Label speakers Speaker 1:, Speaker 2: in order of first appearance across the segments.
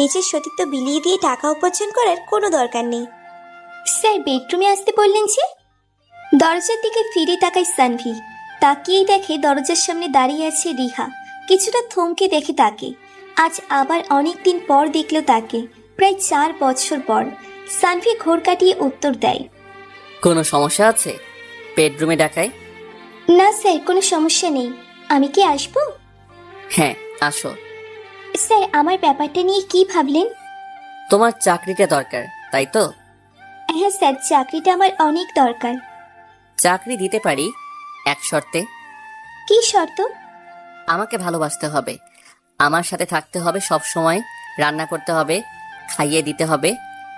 Speaker 1: নিজের সতীত্ব বিলিয়ে দিয়ে টাকা উপার্জন করার কোনো দরকার নেই। স্যার বেডরুমে আসতে বললেন যে? দরজার দিকে ফিরে তাকায় সানভি। তাকিয়েই দেখে দরজার সামনে দাঁড়িয়ে আছে রিহা। কিছুটা থমকে দেখে তাকে। আজ আবার অনেক দিন পর দেখল তাকে, প্রায় 4 বছর পর। সানভি ঘোর কাটিয়ে উত্তর দেয়,
Speaker 2: কোনো সমস্যা আছে বেডরুমে ডাকায়?
Speaker 1: না স্যার, কোনো সমস্যা নেই। আমি কি আসবো?
Speaker 2: হ্যাঁ আসো।
Speaker 1: স্যার, আমার ব্যাপারটা নিয়ে কি ভাবলেন?
Speaker 2: তোমার চাকরিটা দরকার তাই তো?
Speaker 1: হ্যাঁ স্যার, চাকরিটা আমার অনেক দরকার।
Speaker 2: চাকরি দিতে পারি এক শর্তে।
Speaker 1: কি শর্ত?
Speaker 2: আমাকে ভালোবাসতে হবে, আমার সাথে থাকতে হবে, সব সময় রান্না করতে হবে, খাইয়ে দিতে হবে,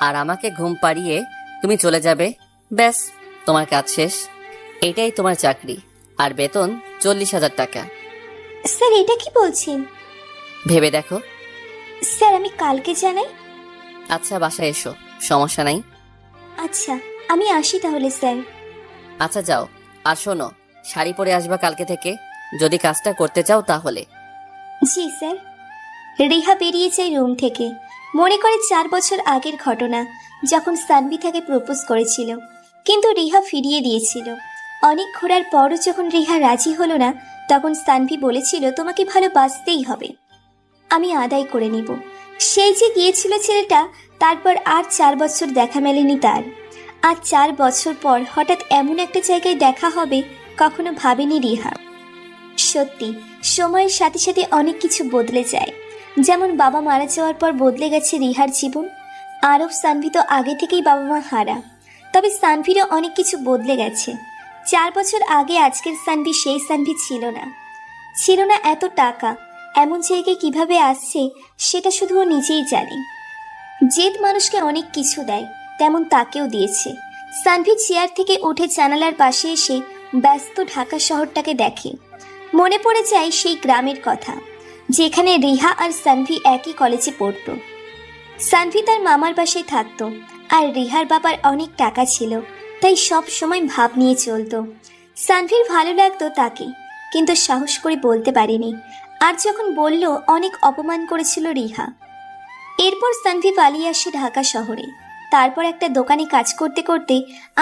Speaker 2: আর আমাকে ঘুম পাড়িয়ে তুমি চলে যাবে। ব্যাস, তোমার কাজ শেষ। এটাই তোমার চাকরি, আর বেতন 40,000 টাকা।
Speaker 1: স্যার, এটা কি বলছেন?
Speaker 2: ভেবে দেখো।
Speaker 1: স্যার, আমি কালকে জানাই।
Speaker 2: আচ্ছা বাসায় এসো, সমস্যা নাই।
Speaker 1: আচ্ছা, আমি আসি তাহলে স্যার।
Speaker 2: আচ্ছা যাও। আর শোনো, শাড়ি পরে আসবা কালকে থেকে, যদি কাজটা করতে চাও তাহলে।
Speaker 1: জি স্যার। রিহা বেরিয়ে যায় রুম থেকে। মনে করে 4 বছর আগের ঘটনা, যখন সানভি তাকে প্রপোজ করেছিল, কিন্তু রিহা ফিরিয়ে দিয়েছিল। অনেক ঘোরার পরও যখন রিহা রাজি হলো না, তখন সানভি বলেছিল, তোমাকে ভালোবাসতেই হবে, আমি আদায় করে নিব। সেই যে গিয়েছিল ছেলেটা, তারপর আর 4 বছর দেখা মেলেনি তার। আর 4 বছর পর হঠাৎ এমন একটা জায়গায় দেখা হবে, কখনো ভাবেনি রিহা। সত্যি, সময়ের সাথে সাথে অনেক কিছু বদলে যায়। যেমন বাবা মারা যাওয়ার পর বদলে গেছে রিহার জীবন। আরব সানভি তো আগে থেকেই বাবা মা হারা, তবে সানভিরও অনেক কিছু বদলে গেছে। 4 বছর আগে আজকের সানভি সেই সানভি ছিল না। ছিল না এত টাকা। এমন জায়গায় কিভাবে আসছে সেটা শুধু ও নিজেই জানে। জেদ মানুষকে অনেক কিছু দেয়, তেমন তাকেও দিয়েছে। সানভি চেয়ার থেকে উঠে জানালার পাশে এসে ব্যস্ত ঢাকা শহরটাকে দেখে। মনে পড়ে যায় সেই গ্রামের কথা, যেখানে রিহা আর সানভি একই কলেজে পড়ত। সানভি তার মামার বাসায় থাকতো, আর রিহার বাবার অনেক টাকা ছিল, তাই সব সময় ভাব নিয়ে চলতো। সানভির ভালো লাগতো তাকে, কিন্তু সাহস করে বলতে পারেনি। আর যখন বলল, অনেক অপমান করেছিল রিহা। এরপর সানভি পালিয়ে আসে ঢাকা শহরে। তারপর একটা দোকানে কাজ করতে করতে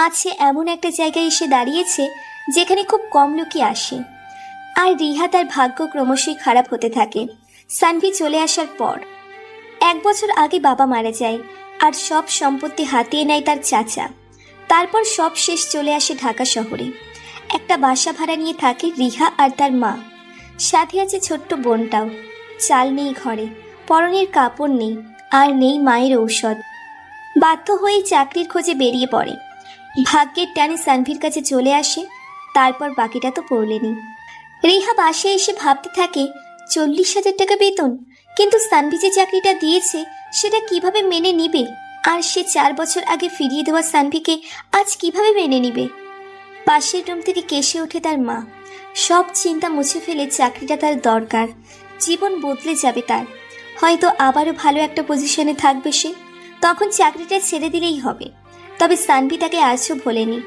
Speaker 1: আছে এমন একটা জায়গায় এসে দাঁড়িয়েছে, যেখানে খুব কম লোকই আসে। আর রিহা তার ভাগ্য ক্রমশই খারাপ হতে থাকে। সানভি চলে আসার পর 1 বছর আগে বাবা মারা যায়, আর সব সম্পত্তি হাতিয়ে নেয় তার চাচা। তারপর সব শেষ, চলে আসে ঢাকা শহরে। একটা বাসা ভাড়া নিয়ে থাকে রিহা আর তার মা। সাথে আছে ছোট্ট বোনটাও। চাল নেই ঘরে, পরনের কাপড় নেই, আর নেই মায়ের ঔষধ। বাধ্য হয়েই চাকরির খোঁজে বেরিয়ে পড়ে। ভাগ্যের টানে সানভির কাছে চলে আসে। তারপর বাকিটা তো পড়লেনি। রিহা বাসায় এসে ভাবতে থাকে, 40,000 টাকা বেতন, কিন্তু সানভি যে চাকরিটা দিয়েছে সেটা কিভাবে মেনে নিবে? আর সে 4 বছর আগে ফিরিয়ে দেওয়া সানভিকে আজ কিভাবে মেনে নিবে? পাশের রুম থেকে কেসে ওঠে তার মা। সব চিন্তা মুছে ফেলে চাকরিটা তার দরকার, জীবন বদলে যাবে তার। হয়তো আবারও ভালো একটা পজিশনে থাকবে সে, তখন চাকরিটা ছেড়ে দিলেই হবে। তবে সানভি তাকে আজও ভোলেনি।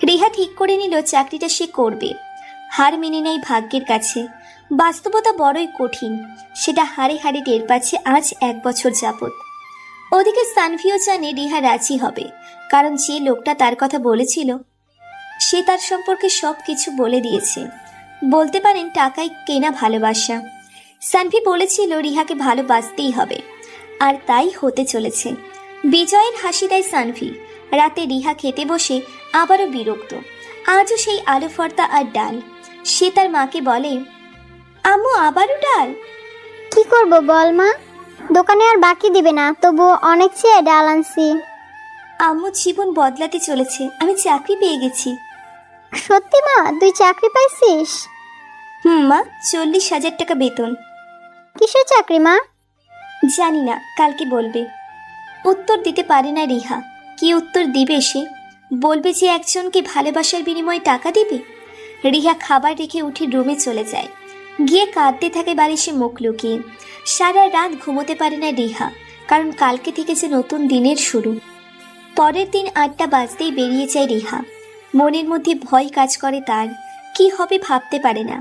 Speaker 1: রিহা ঠিক করে নিল চাকরিটা সে করবে। হার মেনে নেয় ভাগ্যের কাছে। বাস্তবতা বড়ই কঠিন, সেটা হাড়ে হাড়ে টের পাচ্ছে আজ 1 বছর যাবৎ। ওদিকে সানভিও জানে রিহা রাজি হবে, কারণ যে লোকটা তার কথা বলেছিল সে তার সম্পর্কে সব কিছু বলে দিয়েছে। বলতে পারেন টাকায় কেনা ভালোবাসা। সানভি বলেছিল রিহাকে ভালোবাসতেই হবে, আর তাই হতে চলেছে। বিজয়ের হাসি দেয় সানভি। রাতে রিহা খেতে বসে আবারও বিরক্ত। আজও সেই আলু ভর্তা আর ডাল। সে তার মাকে বলে, আম্মু আবারও ডাল?
Speaker 3: কি করব বল মা, দোকানে আর বাকি দিবে না, তবুও অনেক চেয়ে ডাল আনছি।
Speaker 1: আম্মু, জীবন বদলাতে চলেছে, আমি চাকরি পেয়ে গেছি।
Speaker 3: সত্যি মা, তুই চাকরি পাইছিস?
Speaker 1: মা, 40,000 টাকা বেতন।
Speaker 3: কিসের চাকরি মা?
Speaker 1: জানি না, কালকে বলবে। উত্তর দিতে পারে না রিহা। কি উত্তর দিবে সে? বলবে যে একজনকে ভালোবাসার বিনিময়ে টাকা দিবে? রিহা খাবার রেখে উঠে রুমে চলে যায়। গিয়ে কাঁদতে থাকে বালিশে মুখ লুকিয়ে। সারা রাত ঘুমোতে পারে না রিহা, কারণ কালকে থেকে যে নতুন দিনের শুরু। পরের দিন 8টা বাজতেই বেরিয়ে যায় রিহা। মনের মধ্যে ভয় কাজ করে তার। কি হবে ভাবতে পারে না।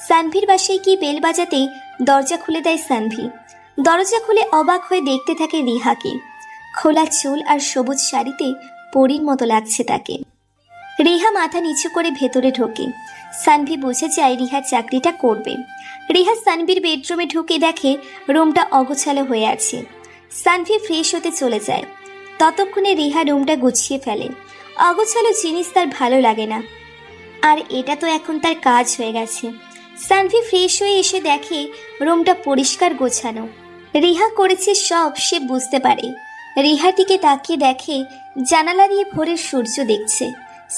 Speaker 1: সানভির বাসায় গিয়ে বেল বাজাতেই দরজা খুলে দেয় সানভি। দরজা খুলে অবাক হয়ে দেখতে থাকে রিহাকে। খোলা চুল আর সবুজ শাড়িতে পরীর মতো লাগছে তাকে। রিহা মাথা নিচু করে ভেতরে ঢোকে। সানভি বুঝে যায় রিহা চাকরিটা করবে। রিহা সানভির বেডরুমে ঢুকে দেখে রুমটা অগোছালো হয়ে আছে। সানভি ফ্রেশ হতে চলে যায়। ততক্ষণে রিহা রুমটা গুছিয়ে ফেলে। অগোছালো জিনিস তার ভালো লাগে না, আর এটা তো এখন তার কাজ হয়ে গেছে। সানভি ফ্রেশ হয়ে এসে দেখে রুমটা পরিষ্কার গোছানো। রিহা করেছে সব সে বুঝতে পারে। রিহার দিকে তাকিয়ে দেখে জানালা দিয়ে ভোরের সূর্য দেখছে।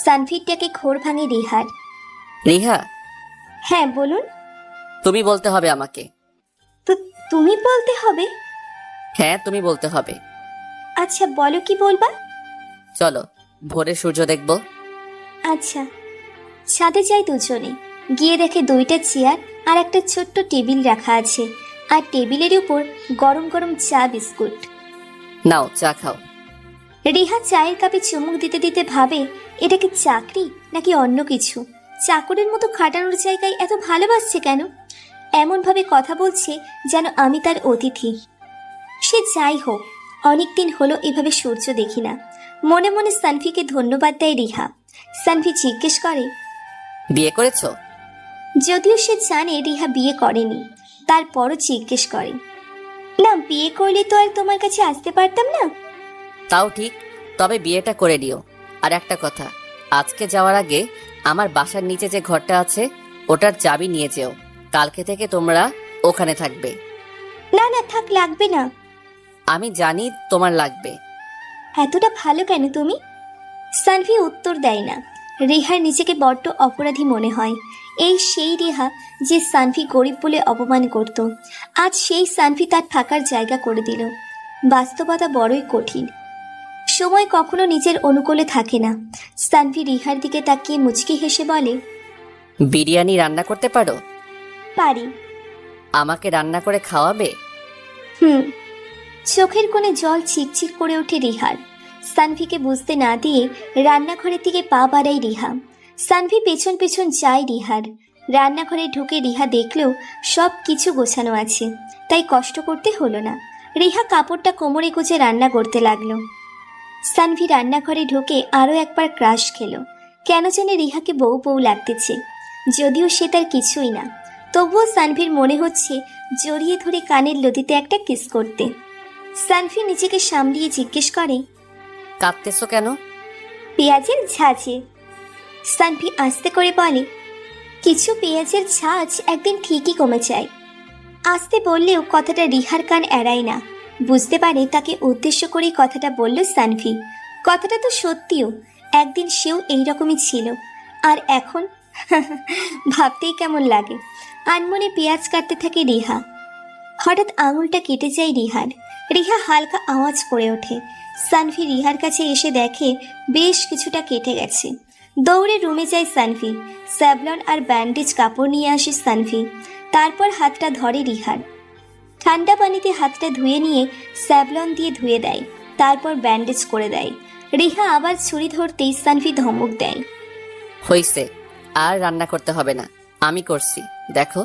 Speaker 1: সানভিরটাকে ঘোর ভাঙে রিহার।
Speaker 2: রিহা,
Speaker 1: হ্যাঁ বলুন।
Speaker 2: তুমি বলতে হবে আমাকে।
Speaker 1: তো তুমি বলতে হবে?
Speaker 2: হ্যাঁ, তুমি বলতে হবে।
Speaker 1: আচ্ছা বলো, কি বলবা?
Speaker 2: চলো ভোরের সূর্য দেখব।
Speaker 1: আচ্ছা। ছাদে যাই দুজনে। গিয়ে দেখে 2টা চেয়ার আর একটা ছোট্ট টেবিল রাখা আছে, আর টেবিলের উপর গরম গরম চা বিস্কুট।
Speaker 2: নাও চা খাও।
Speaker 1: রিহা চায়ের কাপে চুমুক দিতে দিতে ভাবে, এটা কি চাকরি নাকি অন্য কিছু? চাকরের মতো খাটানোর জায়গায় এত ভালোবাসছে কেন? এমনভাবে কথা বলছে যেন আমি তার অতিথি। সে যাই হোক, অনেকদিন হলো এভাবে সূর্য দেখি না। মনে মনে সানভিকে ধন্যবাদ দেয় রিহা। সানভি জিজ্ঞেস করে,
Speaker 2: বিয়ে করেছো?
Speaker 1: যদিও সে জানে রিহা বিয়ে করেনি, তারপরও জিজ্ঞেস করে। না, বিয়ে করলে তো আর তোমার কাছে আসতে পারতাম না।
Speaker 2: তাও ঠিক, তবে বিয়েটা করে নিও। আর একটা কথা, আজকে যাওয়ার আগে আমার বাসার নিচে যে ঘরটা আছে ওটার চাবি নিয়ে যেও। কালকে থেকে তোমরা ওখানে থাকবে।
Speaker 1: না না, থাক, লাগবে না।
Speaker 2: আমি জানি তোমার লাগবে।
Speaker 1: এতটা ভালো কেন তুমি? সানভি উত্তর দেয় না। রেহার নিজেকে বড্ড অপরাধী মনে হয়। এই সেই রেহা যে সানভি গরিব বলে অপমান করত, আজ সেই সানভি তার থাকার জায়গা করে দিল। বাস্তবতা বড়ই কঠিন। সময় কখনো নিজের অনুকূলে থাকে না। সানভি রিহার দিকে তাকিয়ে মুচকি হেসে বলে,
Speaker 2: বিরিয়ানি রান্না করতে পারো?
Speaker 1: পারি।
Speaker 2: আমাকে রান্না করে খাওয়াবে?
Speaker 1: হুম। চোখের কোণে জল চিকচিক করে ওঠে রিহার। সানভিকে বুঝতে না দিয়ে রান্নাঘরের দিকে পা বাড়ায় রিহা। সানভি পেছন পেছন যায় রিহার। রান্নাঘরে ঢুকে রিহা দেখলেও সব কিছু গোছানো আছে, তাই কষ্ট করতে হলো না। রিহা কাপড়টা কোমরে গুজে রান্না করতে লাগলো। সানভি রান্নাঘরে ঢুকে আরও একবার ক্রাশ খেলো। কেন জানে রিহাকে বউ বউ লাগতেছে, যদিও সে তার কিছুই না। তবুও সানভির মনে হচ্ছে জড়িয়ে ধরে কানের লতিতে একটা কিস করতে। সানভি নিজেকে সামলিয়ে জিজ্ঞেস করে,
Speaker 2: কাঁদতেছো কেন?
Speaker 1: পেঁয়াজের ঝাঁঝে। সানভি আস্তে করে বলে, কিছু পেঁয়াজের ঝাঁঝ একদিন ঠিকই কমে যায়। আস্তে বললেও কথাটা রিহার কান এড়ায় না। বুঝতে পারে তাকে উদ্দেশ্য করেই কথাটা বলল সানভি। কথাটা তো সত্যিও, একদিন সেও এইরকমই ছিল, আর এখন ভাবতেই কেমন লাগে। আনমনে পেঁয়াজ কাটতে থাকে রিহা। হঠাৎ আঙুলটা কেটে যায় রিহার। রিহা হালকা আওয়াজ করে ওঠে। সানভি রিহার কাছে এসে দেখে বেশ কিছুটা কেটে গেছে। দৌড়ে রুমে যায় সানভি। স্যাভলন আর ব্যান্ডেজ কাপড় নিয়ে আসে সানভি। তারপর হাতটা ধরে রিহার। ঠান্ডা পানিতে হাতটা ধুয়ে নিয়ে স্যাভলন দিয়ে ধুয়ে দেয়, তারপর ব্যান্ডেজ করে দেয়। রিহা আবার ছুরি ধরতেই সানভি ধমক দেয়,
Speaker 2: হইছে, আর রান্না করতে হবে না, আমি করছি, দেখো।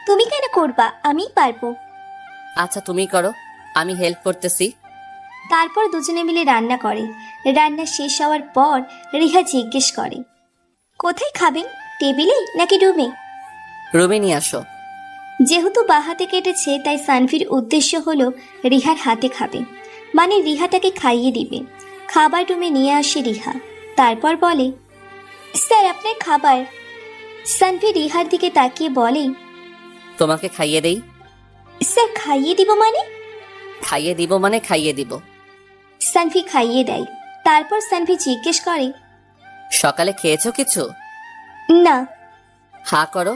Speaker 1: তুমি কেন করবা? আমিই পারবো।
Speaker 2: আচ্ছা তুমি করো, আমি হেল্প করতেছি।
Speaker 1: তারপর দুজনে মিলে রান্না করে। রান্না শেষ হওয়ার পর রিহা জিজ্ঞেস করে, কোথায় খাবেন? টেবিলে নাকি রুমে?
Speaker 2: রুমে নিয়ে আসো।
Speaker 1: যেহেতু বাঁ হাতে কেটেছে, তাই সানভির উদ্দেশ্য হলো রিহার হাতে খাবে, মানে রিহা তাকে খাইয়ে দিবে। খাবার রুমে নিয়ে আসে রিহা। তারপর বলে, স্যার আপনার খাবার। সানভি রিহার দিকে তাকিয়ে বলে,
Speaker 2: তোমাকে খাইয়ে দেই।
Speaker 1: স্যার খাইয়ে দিব মানে?
Speaker 2: খাইয়ে দিব মানে খাইয়ে দিব।
Speaker 1: সানভি খাইয়ে দেয়। তারপর সানভি জিজ্ঞেস করে,
Speaker 2: সকালে খেয়েছো কিছু?
Speaker 1: না
Speaker 2: হা করো।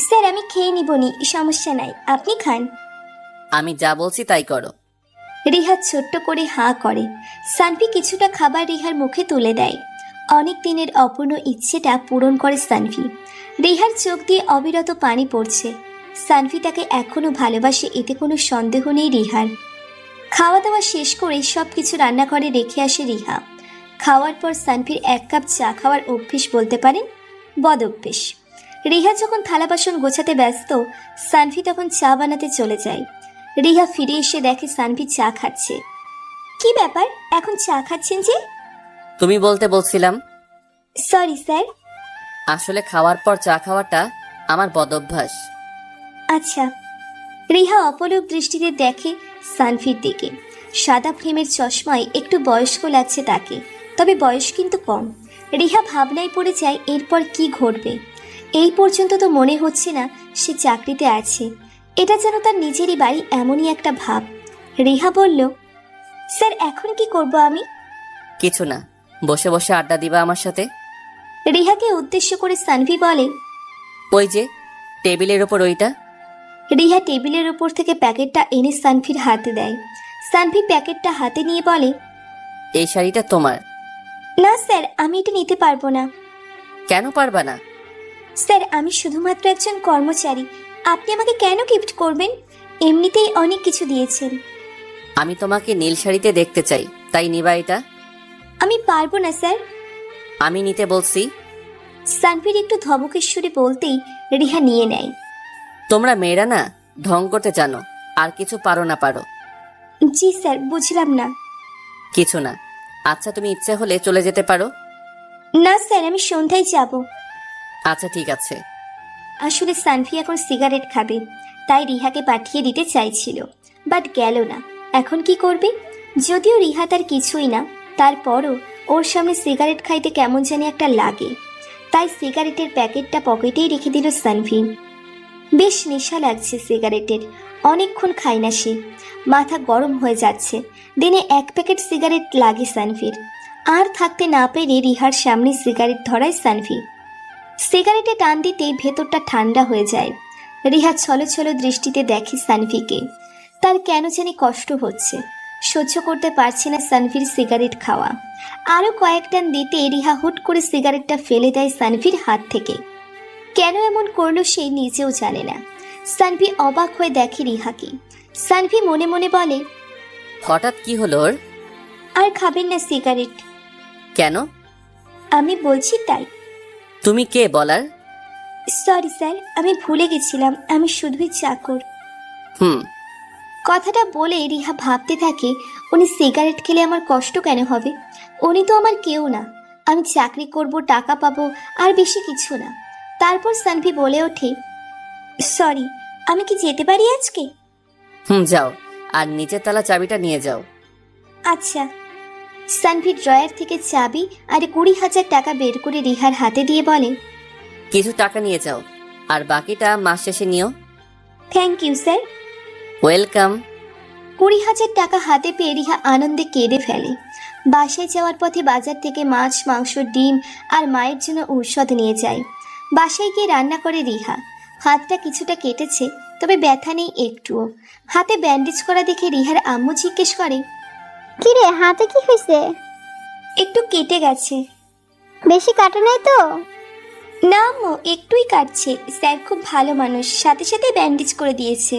Speaker 1: স্যার আমি খেয়ে নিবনি, সমস্যা নাই, আপনি খান।
Speaker 2: আমি যা বলছি তাই করো।
Speaker 1: রিহা ছোট্ট করে হাঁ করে। সানভি কিছুটা খাবার রিহার মুখে তুলে দেয়। অনেক দিনের অপূর্ণ ইচ্ছেটা পূরণ করে সানভি। রিহার চোখ দিয়ে অবিরত পানি পড়ছে। সানভি তাকে এখনো ভালোবাসে, এতে কোনো সন্দেহ নেই রিহার। খাওয়া দাওয়া শেষ করে সব কিছু রান্নাঘরে রেখে আসে রিহা। খাওয়ার পর সানভির 1 কাপ চা খাওয়ার অভ্যেস বলতে পারেন, বদ অভ্যেস। রিহা যখন থালা বাসন গোছাতে ব্যস্ত, সানভি তখন চা বানাতে চলে যায়। রিহা ফিরে এসে দেখে সানভি চা খাচ্ছে। কি ব্যাপার, এখন চা খাচ্ছেন যে?
Speaker 2: তুমি বলতে বলছিলাম।
Speaker 1: Sorry sir.
Speaker 2: আসলে খাওয়ার পর চা খাওয়াটা আমার বদঅভ্যাস।
Speaker 1: আচ্ছা। রিহা অপলক দৃষ্টিতে দেখে সানভির দিকে। সাদা ফ্রেমের চশমায় একটু বয়স্ক লাগছে তাকে, তবে বয়স কিন্তু কম। রিহা ভাবনায় পড়ে যায় এরপর কি ঘটবে। এই পর্যন্ত তো মনে হচ্ছে না সে চাকরিতে আছে, এটা যেন তার নিজেরই বাড়ি, এমনই একটা ভাব। রিহা বলল, স্যার এখন কি করব আমি?
Speaker 2: কিছু না, বসে বসে আড্ডা দিবা আমার সাথে।
Speaker 1: রিহাকে উদ্দেশ্য করে সানভি বলে,
Speaker 2: ওই যে টেবিলের ওপর ওইটা।
Speaker 1: রিহা টেবিলের উপর থেকে প্যাকেটটা এনে সানভির হাতে দেয়। সানভি প্যাকেটটা হাতে নিয়ে বলে,
Speaker 2: এই শাড়িটা তোমার।
Speaker 1: না স্যার, আমি এটা নিতে পারবো না।
Speaker 2: কেন পারবা না?
Speaker 1: স্যার, আমি শুধুমাত্র একজন কর্মচারী, আপনি আমাকে কেন গিফট করবেন? এমনিতেই অনেক কিছু দিয়েছেন।
Speaker 2: আমি তোমাকে নীল শাড়িতে দেখতে চাই, তাই নিবা এটা।
Speaker 1: আমি পারবো না স্যার।
Speaker 2: আমি নিতে বলছি।
Speaker 1: সানভির একটু ধমকের সুরে বলতেই রিহা নিয়ে নেয়।
Speaker 2: তোমরা মেয়েরা না ঢং করতে জানো, আর কিছু পারো না পারো।
Speaker 1: জি স্যার, বুঝলাম না।
Speaker 2: কিছু না। আচ্ছা, তুমি ইচ্ছে হলে চলে যেতে পারো।
Speaker 1: না স্যার, আমি সন্ধ্যায় যাব।
Speaker 2: আচ্ছা ঠিক আছে।
Speaker 1: আসলে সানভি এখন সিগারেট খাবে, তাই রিহাকে পাঠিয়ে দিতে চাইছিল, বাট গেল না। এখন কি করবে? যদিও রিহা তার কিছুই না, তারপরও ওর সামনে সিগারেট খাইতে কেমন জানি একটা লাগে। তাই সিগারেটের প্যাকেটটা পকেটেই রেখে দিল সানভি। বেশ নেশা লাগছে সিগারেটের, অনেকক্ষণ খায় না সে, মাথা গরম হয়ে যাচ্ছে। দিনে 1 প্যাকেট সিগারেট লাগে সানভির। আর থাকতে না পেরে রিহার সামনে সিগারেট ধরায় সানভি। সিগারেটে টান দিতেই ভেতরটা ঠান্ডা হয়ে যায়। রিহা ছলো ছলো দৃষ্টিতে দেখে সানভিকে। তার কেন জানি কষ্ট হচ্ছে, সহ্য করতে পারছে না সানভির সিগারেট খাওয়া। আরও কয়েক টান দিতে রিহা হুট করে সিগারেটটা ফেলে দেয় সানভির হাত থেকে। কেন এমন করলো সে নিজেও জানে না। সানভি অবাক হয়ে দেখে রিহাকে। সানভি মনে মনে বলে,
Speaker 2: হঠাৎ কি হলো ওর?
Speaker 1: আর খাবেন না সিগারেট?
Speaker 2: কেন?
Speaker 1: আমি বলছি তাই।
Speaker 2: তুমি কে বলার?
Speaker 1: সরি স্যার, আমি ভুলে গেছিলাম, আমি শুধুই চাকর।
Speaker 2: হুম।
Speaker 1: কথাটা বলে রিহা ভাবতে থাকে, উনি সিগারেট খেলে আমার কষ্ট কেন হবে? উনি তো আমার কেউ না। আমি চাকরি করব, টাকা পাবো, আর বেশি কিছু না। তারপর সানভি বলে ওঠে, সরি, আমি কি যেতে পারি আজকে?
Speaker 2: যাও, আর নিচের তলা চাবিটা নিয়ে যাও।
Speaker 1: আচ্ছা। সানভি ড্রয়ার থেকে চাবি আর 20,000 টাকা বের করে রিহার হাতে দিয়ে বলে,
Speaker 2: কিছু টাকা নিয়ে যাও, আর বাকিটা মাস শেষে নিও।
Speaker 1: Thank you sir.
Speaker 2: ওয়েলকাম।
Speaker 1: 20,000 টাকা হাতে পেয়ে রিহা আনন্দে কেঁদে ফেলে। বাসায় যাওয়ার পথে বাজার থেকে মাছ, মাংস, ডিম আর মায়ের জন্য ঔষধ নিয়ে যায়। বাসায় গিয়ে রান্না করে রিহা। হাতটা কিছুটা কেটেছে, তবে ব্যথা নেই একটুও। হাতে ব্যান্ডেজ করা দেখে রিহার আম্মু জিজ্ঞেস করে,
Speaker 3: কিরে, হাতে কি হয়েছে?
Speaker 1: একটু কেটে গেছে।
Speaker 3: বেশি কাটে নাই তো?
Speaker 1: না আম্মু, একটুই কাটছে। স্যার খুব ভালো মানুষ, সাথে সাথে ব্যান্ডেজ করে দিয়েছে।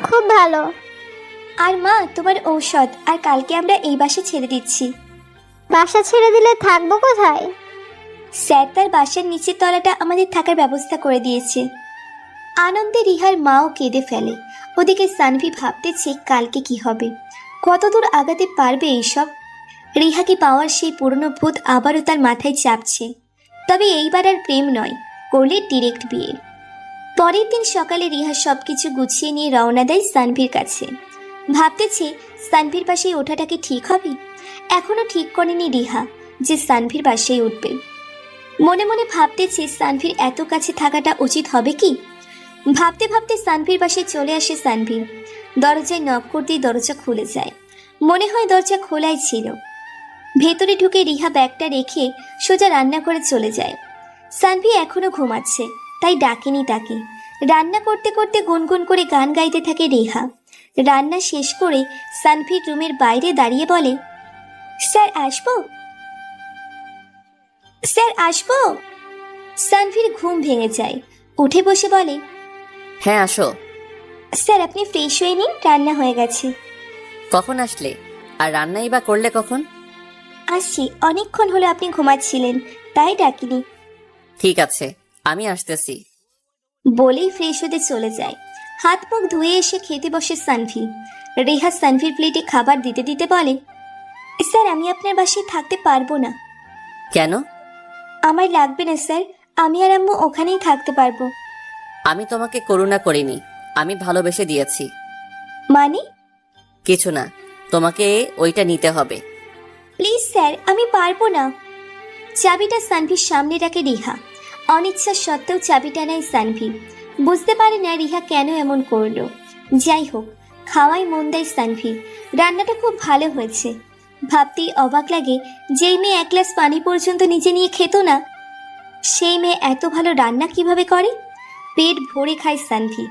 Speaker 3: খুব ভালো।
Speaker 1: আর মা, তোমার ঔষধ, আর কালকে আমরা এই বাসে ছেড়ে দিচ্ছি।
Speaker 3: বাসা ছেড়ে দিলে থাকবো কোথায়?
Speaker 1: স্যার তার বাসার নিচের তলাটা আমাদের থাকার ব্যবস্থা করে দিয়েছে। আনন্দে রিহার মাও কেঁদে ফেলে। ওদিকে সানভি ভাবতেছে কালকে কি হবে, কতদূর আগাতে পারবে এইসব। রিহাকে পাওয়ার সেই পুরনো ভূত আবারও তার মাথায় চাপছে। তবে এইবার আর প্রেম নয়, করলে ডিরেক্ট বিয়ে। পরের দিন সকালে রিহা সবকিছু গুছিয়ে নিয়ে রওনা দেয় সানভির কাছে। ভাবতেছে সানভির পাশেই ওঠাটা কি ঠিক হবে। এখনো ঠিক করেনি রিহা যে সানভির পাশেই উঠবে। মনে মনে ভাবতেছে সানভির এত কাছে থাকাটা উচিত হবে কি। ভাবতে ভাবতে সানভির পাশে চলে আসে সানভি। দরজায় নক করতেই দরজা খুলে যায়। মনে হয় দরজা খোলাই ছিল। ভেতরে ঢুকে রিহা ব্যাগটা রেখে সোজা রান্না করে চলে যায়। সানভি এখনো ঘুমাচ্ছে, তাই ডাকেনি তাকে। রান্না করতে করতে গুনগুন করে গান গাইতে থাকে রিহা। রান্না শেষ করে সানভির রুমের বাইরে দাঁড়িয়ে বলে, স্যার আসবো? স্যার আসবো? সানভির ঘুম ভেঙে যায়, উঠে বসে বলে,
Speaker 2: হ্যাঁ আসো।
Speaker 1: স্যার আপনি ফ্রেশ হয়ে নিন, রান্না হয়ে গেছে।
Speaker 2: কখন আসলে? আর রান্নাই বা করলে কখন?
Speaker 1: আসছি, অনেকক্ষণ হলো আপনি ঘুমাচ্ছিলেন, তাই ডাকিনি।
Speaker 2: ঠিক আছে, আমি আসতেছি।
Speaker 1: বলেই ফ্রেশ হতে চলে যায়। হাত মুখ ধুয়ে এসে খেতে বসে সানভি। রিহা সানভির প্লেটে খাবার দিতে দিতে বলে, স্যার আমি আপনার বাসায় থাকতে পারবো না।
Speaker 2: কেন?
Speaker 1: আমার লাগবে না স্যার, আমি আর আম্মু ওখানেই থাকতে পারবো।
Speaker 2: আমি তোমাকে করুণা করিনি, আমি ভালোবেসে দিয়েছি।
Speaker 1: মানে?
Speaker 2: কিছু না, তোমাকে ওইটা নিতে হবে।
Speaker 1: প্লিজ স্যার, আমি পারবো না। চাবিটা সানভির সামনে রাখে রিহা। অনিচ্ছা সত্ত্বেও চাবিটা নেয় সানভি। বুঝতে পারে না রিহা কেন এমন করলো। যাই হোক, খাওয়াই মন দেয় সানভি। রান্নাটা খুব ভালো হয়েছে। ভাবতেই অবাক লাগে, যেই মেয়ে এক গ্লাস পানি পর্যন্ত নিজে নিয়ে খেত না, সেই মেয়ে এত ভালো রান্না কিভাবে করে। পেট ভরে খায় সানভি।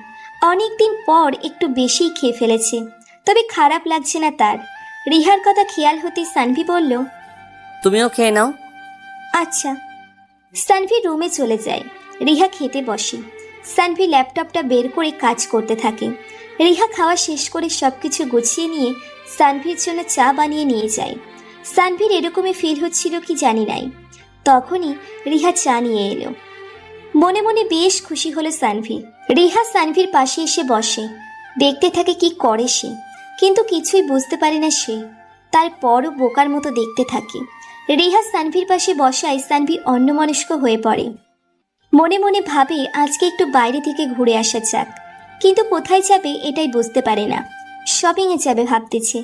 Speaker 1: অনেকদিন পর একটু বেশিই খেয়ে ফেলেছে, তবে খারাপ লাগছে না তার। রিহার কথা খেয়াল হতেই সানভি বলল,
Speaker 2: তুমিও খেয়ে নাও।
Speaker 1: আচ্ছা। সানভি রুমে চলে যায়। রিহা খেতে বসে। সানভি ল্যাপটপটা বের করে কাজ করতে থাকে। রিহা খাওয়া শেষ করে সবকিছু গুছিয়ে নিয়ে সানভির জন্য চা বানিয়ে নিয়ে যায়। সানভির এরকমই ফিল হচ্ছিল কি জানি নাই। তখনই রিহা চা নিয়ে এলো। মনে মনে বেশ খুশি হলো সানভি। রিহা সানভির পাশে এসে বসে, দেখতে থাকে কি করে সে, কিন্তু কিছুই বুঝতে পারে না সে। তারপরও বোকার মতো দেখতে থাকে। রিহা সানভির পাশে বসায় সানভি অন্যমনস্ক হয়ে পড়ে। মনে মনে ভাবে আজকে একটু বাইরে থেকে ঘুরে আসা যাক, কিন্তু কোথায় যাবে এটাই বুঝতে পারে না। শপিংয়ে যাবে ভাবতেছে।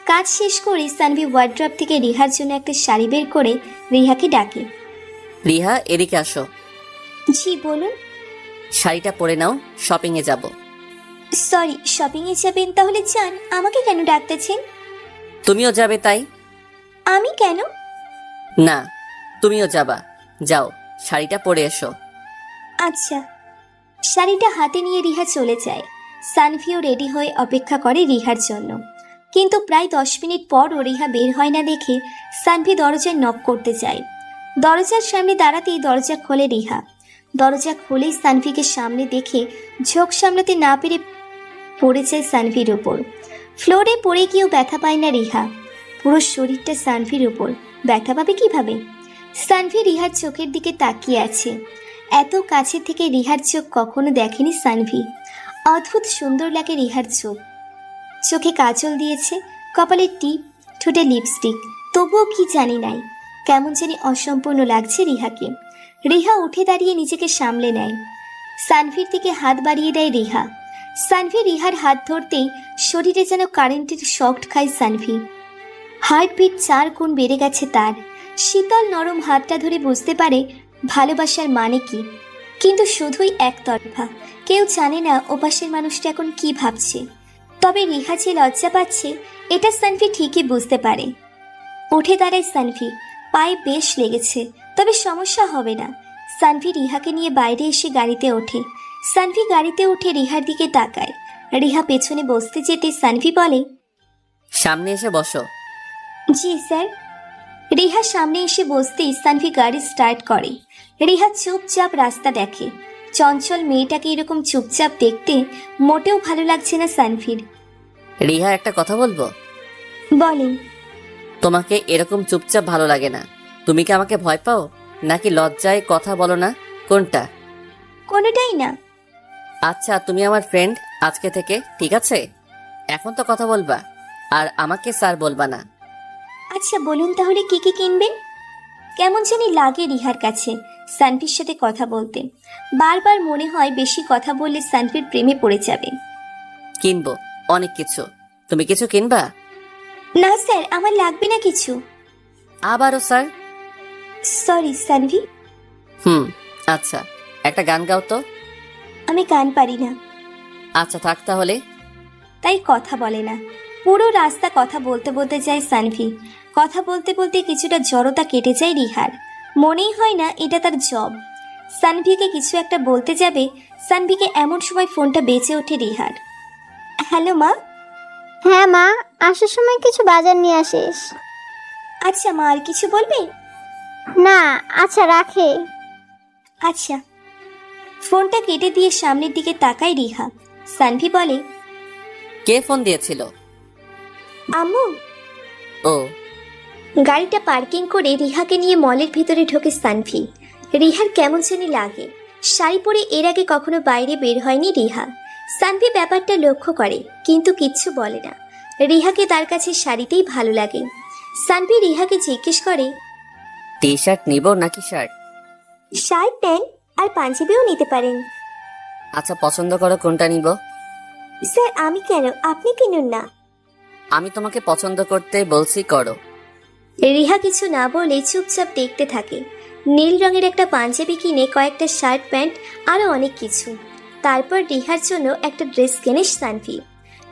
Speaker 1: কাজ শেষ করে সানভি ওয়ার্ড্রপ থেকে রিহার জন্য একটা শাড়ি বের করে রিহাকে ডাকে।
Speaker 2: রিহা, এদিকে আসো।
Speaker 1: জি বলুন।
Speaker 2: শাড়িটা পরে নাও, শপিংয়ে যাব।
Speaker 1: সরি, শপিংয়ে যাবেন? তাহলে যান, আমাকে কেন ডাকতেছেন?
Speaker 2: তুমিও যাবে তাই?
Speaker 1: আমি কেন?
Speaker 2: না, তুমিও যাবা। যাও, শাড়িটা পরে এসো।
Speaker 1: আচ্ছা। শাড়িটা হাতে নিয়ে রিহা চলে যায়। সানভিও রেডি হয়ে অপেক্ষা করে রিহার জন্য, কিন্তু প্রায় 10 মিনিট পরও রিহা বের হয় না দেখে সানভি দরজায় নক করতে যায়। দরজার সামনে দাঁড়াতেই দরজা খোলে রিহা। দরজা খুলেই সানভিকে সামনে দেখে ঝোঁক সামলাতে না পেরে পড়ে যায় সানভির উপর। ফ্লোরে পড়ে গিয়েও ব্যথা পায় না রিহা। পুরো শরীরটা সানভির উপর, ব্যথা পাবে কিভাবে? সানভি রিহার চোখের দিকে তাকিয়ে আছে। এত কাছে থেকে রিহার চোখ কখনো দেখেনি সানভি। অদ্ভুত সুন্দর লাগে রিহার চোখ। চোখে কাজল দিয়েছে, কপালে টিপ, ঠোঁটে লিপস্টিক, তবুও কি জানি নাই, কেমন জানি অসম্পূর্ণ লাগছে রিহাকে। রিহা উঠে দাঁড়িয়ে নিজেকে সামলে নেয়। সানভির দিকে হাত বাড়িয়ে দেয় রিহা। সানভি রিহার হাত ধরতেই শরীরে যেন কারেন্টের শক খায় সানভি। হার্টবিট 4 গুণ বেড়ে গেছে তার। শীতল নরম হাতটা ধরে বুঝতে পারে ভালোবাসার মানে কি, কিন্তু শুধুই একতরফা। কেউ জানে না ওপাশের মানুষটা এখন কি ভাবছে। তবে রিহা যে লজ্জা পাচ্ছে এটা সানভি ঠিকই বুঝতে পারে। উঠে দাঁড়ায় সানভি। পায়ে বেশ লেগেছে, তবে সমস্যা হবে না। সানভি রিহাকে নিয়ে বাইরে এসে গাড়িতে ওঠে। সানভি গাড়িতে উঠে রিহার দিকে তাকায়। রিহা পেছনে বসতে যেতে সানভি বলে,
Speaker 2: সামনে এসে বসো।
Speaker 1: জি স্যার। রিহা সামনে এসে বসতেই সানভি গাড়ি স্টার্ট করে। রিহা চুপচাপ রাস্তা দেখে। চঞ্চল মেয়েটাকে এরকম চুপচাপ দেখতে মোটেও ভালো লাগছে না সানভির।
Speaker 2: রিহা, একটা কথা বলবো?
Speaker 1: বলেন।
Speaker 2: তোমাকে এরকম চুপচাপ ভালো লাগে না। তুমি কি আমাকে ভয় পাও, নাকি লজ্জায় কথা বলো না? কোনটা?
Speaker 1: কোনোটাই না।
Speaker 2: আচ্ছা, তুমি আমার ফ্রেন্ড আজকে থেকে, ঠিক আছে? এখন তো কথা বলবা, আর আমাকে স্যার বলবা না।
Speaker 1: আচ্ছা বলুন তাহলে কি কি কিনবেন? কেমন জানি লাগে রিহার কাছে সানভির সাথে কথা বলতে। বারবার মনে হয় বেশি কথা বললে সানভির প্রেমে পড়ে যাবে।
Speaker 2: কিনবো অনেক কিছু। তুমি কিছু কিনবা?
Speaker 1: না স্যার, আমার লাগবে না কিছু।
Speaker 2: আবারও স্যার?
Speaker 1: সরি সানভি।
Speaker 2: আচ্ছা, একটা গান গাও তো।
Speaker 1: আমি গান পারি না।
Speaker 2: আচ্ছা থাক তাহলে।
Speaker 1: তাই কথা বলে না। পুরো রাস্তা কথা বলতে বলতে যায় সানভি। কথা বলতে বলতে কিছুটা জড়তা কেটে যায় রিহার। মনেই হয় না এটা তার জব। সানভিকে কিছু একটা বলতে যাবে, সানভিকে এমন সময় ফোনটা বেজে ওঠে রিহার। হ্যালো মা।
Speaker 3: হ্যাঁ মা, আসার সময় কিছু বাজার নিয়ে আসিস।
Speaker 1: আচ্ছা মা, আর কিছু বলবে?
Speaker 3: না, আচ্ছা রাখে।
Speaker 1: আচ্ছা। ফোনটা কেটে দিয়ে সামনের দিকে তাকায় রিহা। সানভি বলে,
Speaker 2: কে ফোন দিয়েছিল?
Speaker 1: আম্মু।
Speaker 2: ও।
Speaker 1: গাড়িটা পার্কিং করে রিহাকে নিয়ে মলের ভিতরে ঢোকে সানভি। রিহার কেমন জানি লাগে। শাড়ি পরে এর আগে কখনো বাইরে বের হয়নি রিহা। সানভি ব্যাপারটা লক্ষ্য করে কিন্তু কিচ্ছু বলে না। রিহাকে তার কাছে শাড়িতেই ভালো লাগে। সানভি রিহাকে জিজ্ঞেস করে,
Speaker 2: টি শার্ট নিব নাকি শার্ট?
Speaker 1: শার্ট প্যান্ট আর পাঞ্জাবিও নিতে পারেন।
Speaker 2: আচ্ছা, পছন্দ করো কোনটা নিব?
Speaker 1: স্যার আমি কেন, আপনি কিনুন না।
Speaker 2: আমি তোমাকে পছন্দ করতে বলছি, করো।
Speaker 1: রিহা কিছু না বলে চুপচাপ দেখতে থাকে। নীল রঙের একটা পাঞ্জাবি কিনে, কয়েকটা শার্ট প্যান্ট, আরও অনেক কিছু। তারপর রিহার জন্য একটা ড্রেস কেনে সানভি।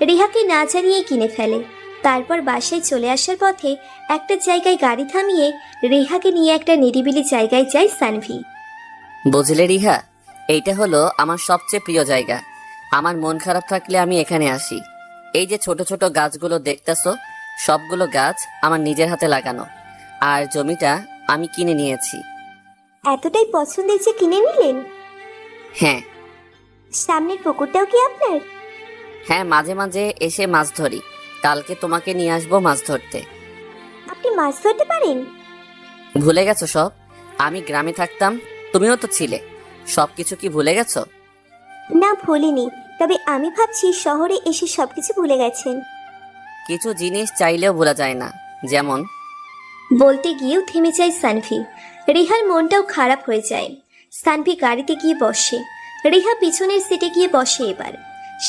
Speaker 1: রিহাকে না জানিয়ে কিনে ফেলে। তারপর বাসায় চলে আসার পথে একটা জায়গায় গাড়ি থামিয়ে রিহাকে নিয়ে একটা নিরিবিলি জায়গায় যায় সানভি।
Speaker 2: বুঝলে রিহা, এইটা হলো আমার সবচেয়ে প্রিয় জায়গা। আমার মন খারাপ থাকলে আমি এখানে আসি। এই যে ছোট ছোট গাছগুলো দেখতেছো, সবগুলো গাছ আমার নিজের হাতে লাগানো। আর জমিটা আমি কিনে নিয়েছি।
Speaker 1: এতটাই পছন্দের যে কিনে নিলেন?
Speaker 2: হ্যাঁ
Speaker 1: সামনের পুকুরটাও কি আপনার?
Speaker 2: হ্যাঁ, মাঝে মাঝে এসে মাছ ধরি। কালকে তোমাকে নিয়ে আসবো মাছ ধরতে।
Speaker 1: আপনি মাছ ধরতে পারেন?
Speaker 2: ভুলে গেছো সব? আমি গ্রামে থাকতাম, তুমিও তো ছিলে। সবকিছু কি ভুলে গেছো?
Speaker 1: না ভুলিনি, তবে আমি ভাবছি শহরে এসে সবকিছু ভুলে গেছেন।
Speaker 2: কিছু জিনিস চাইলেও ভোলা যায় না, যেমন।
Speaker 1: বলতে গিয়েও থেমে যায় সানভি। রিহার মনটাও খারাপ হয়ে যায়। সানভি গাড়িতে গিয়ে বসে। রিহা পিছনের সিটে গিয়ে বসে। এবার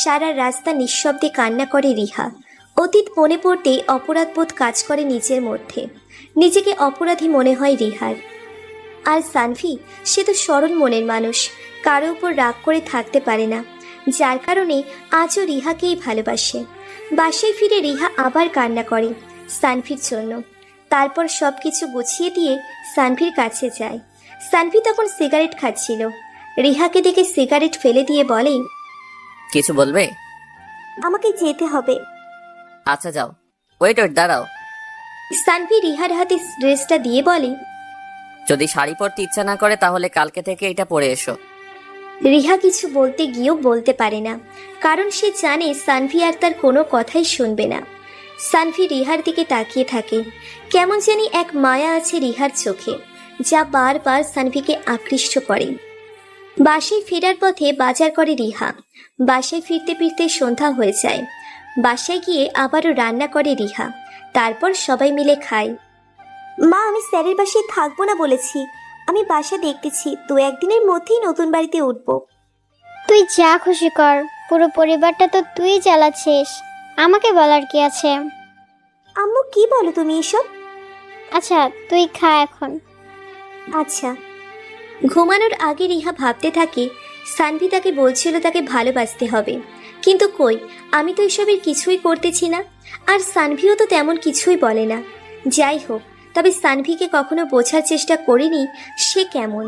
Speaker 1: সারা রাস্তা নিঃশব্দে কান্না করে রিহা। অতীত মনে পড়তেই অপরাধবোধ কাজ করে নিজের মধ্যে। নিজেকে অপরাধী মনে হয় রিহার। আর সানভি, সে তো সরল মনের মানুষ, কারো উপর রাগ করে থাকতে পারে না, যার কারণে আজও রিহাকেই ভালোবাসে। বাসায় ফিরে রিহা আবার কান্না করে সানভির জন্য। তারপর সব কিছু গুছিয়ে দিয়ে সানভির কাছে যায়। সানভি তখন সিগারেট খাচ্ছিল। রিহাকে দেখে সিগারেট ফেলে দিয়ে বলে,
Speaker 2: কিছু বলবে?
Speaker 1: আমাকে যেতে হবে।
Speaker 2: আচ্ছা যাও। ওয়েট, দাঁড়াও।
Speaker 1: সানভি রিহার হাতে ড্রেসটা দিয়ে বলে,
Speaker 2: যদি শাড়ি পরতে ইচ্ছা না করে তাহলে কালকে থেকে এটা পরে এসো।
Speaker 1: রিহা কিছু বলতে গিয়েও বলতে পারে না, কারণ সে জানে সানভি আর তার কোনো কথাই শুনবে না। সানভি রিহার দিকে তাকিয়ে থাকে। কেমন জানি এক মায়া আছে রিহার চোখে, যা বারবার সানভিকে আকৃষ্ট করে। বাসায় ফেরার পথে বাজার করে রিহা। বাসায় ফিরতে ফিরতে সন্ধ্যা হয়ে যায়। বাসায় গিয়ে আবারও রান্না করে রিহা। তারপর সবাই মিলে খায়। মা, আমি স্যারের বাসায় থাকবো না বলেছি। আমি বাসা দেখতেছি, 2-1 দিনের মধ্যেই নতুন বাড়িতে উঠবো।
Speaker 3: তুই যা খুশি কর, পুরো পরিবারটা তো তুই চালাচ্ছিস, আমাকে বলার কি আছে?
Speaker 1: আম্মু, কি বলো তুমি এসব?
Speaker 3: আচ্ছা তুই খা এখন।
Speaker 1: আচ্ছা। ঘুমানোর আগে রিহা ভাবতে থাকে সানভি তাকে বলছিল তাকে ভালোবাসতে হবে, কিন্তু কই, আমি তো এসবের কিছুই করতেছি না। আর সানভিও তো তেমন কিছুই বলে না। যাই হোক, তবে সানভিকে কখনো বোঝার চেষ্টা করিনি সে কেমন।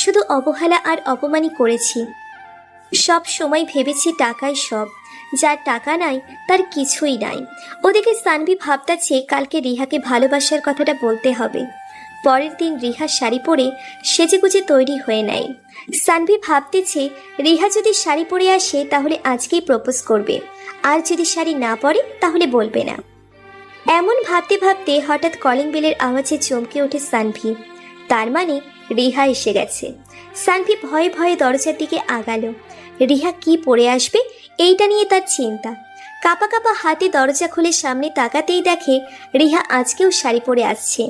Speaker 1: শুধু অবহেলা আর অপমানই করেছি। সব সময় ভেবেছি টাকাই সব, যার টাকা নাই তার কিছুই নাই। ওদিকে সানভি ভাবতাছে কালকে রিহাকে ভালোবাসার কথাটা বলতে হবে। পরের দিন রিহা শাড়ি পরে সেজেগুজে তৈরি হয়ে নেয়। সানভি ভাবতেছে রিহা যদি শাড়ি পরে আসে তাহলে আজকেই প্রপোজ করবে, আর যদি শাড়ি না পরে তাহলে বলবে না। এমন ভাবতে ভাবতে হঠাৎ কলিং বেলের আওয়াজে চমকে ওঠে সানভি। তার মানে রিহা এসে গেছে। সানভি ভয়ে ভয়ে দরজার দিকে আগালো। রিহা কি পরে আসবে এইটা নিয়ে তার চিন্তা। কাপা কাপা হাতে দরজা খুলে সামনে তাকাতেই দেখে রিহা আজকেও শাড়ি পরে আসছে।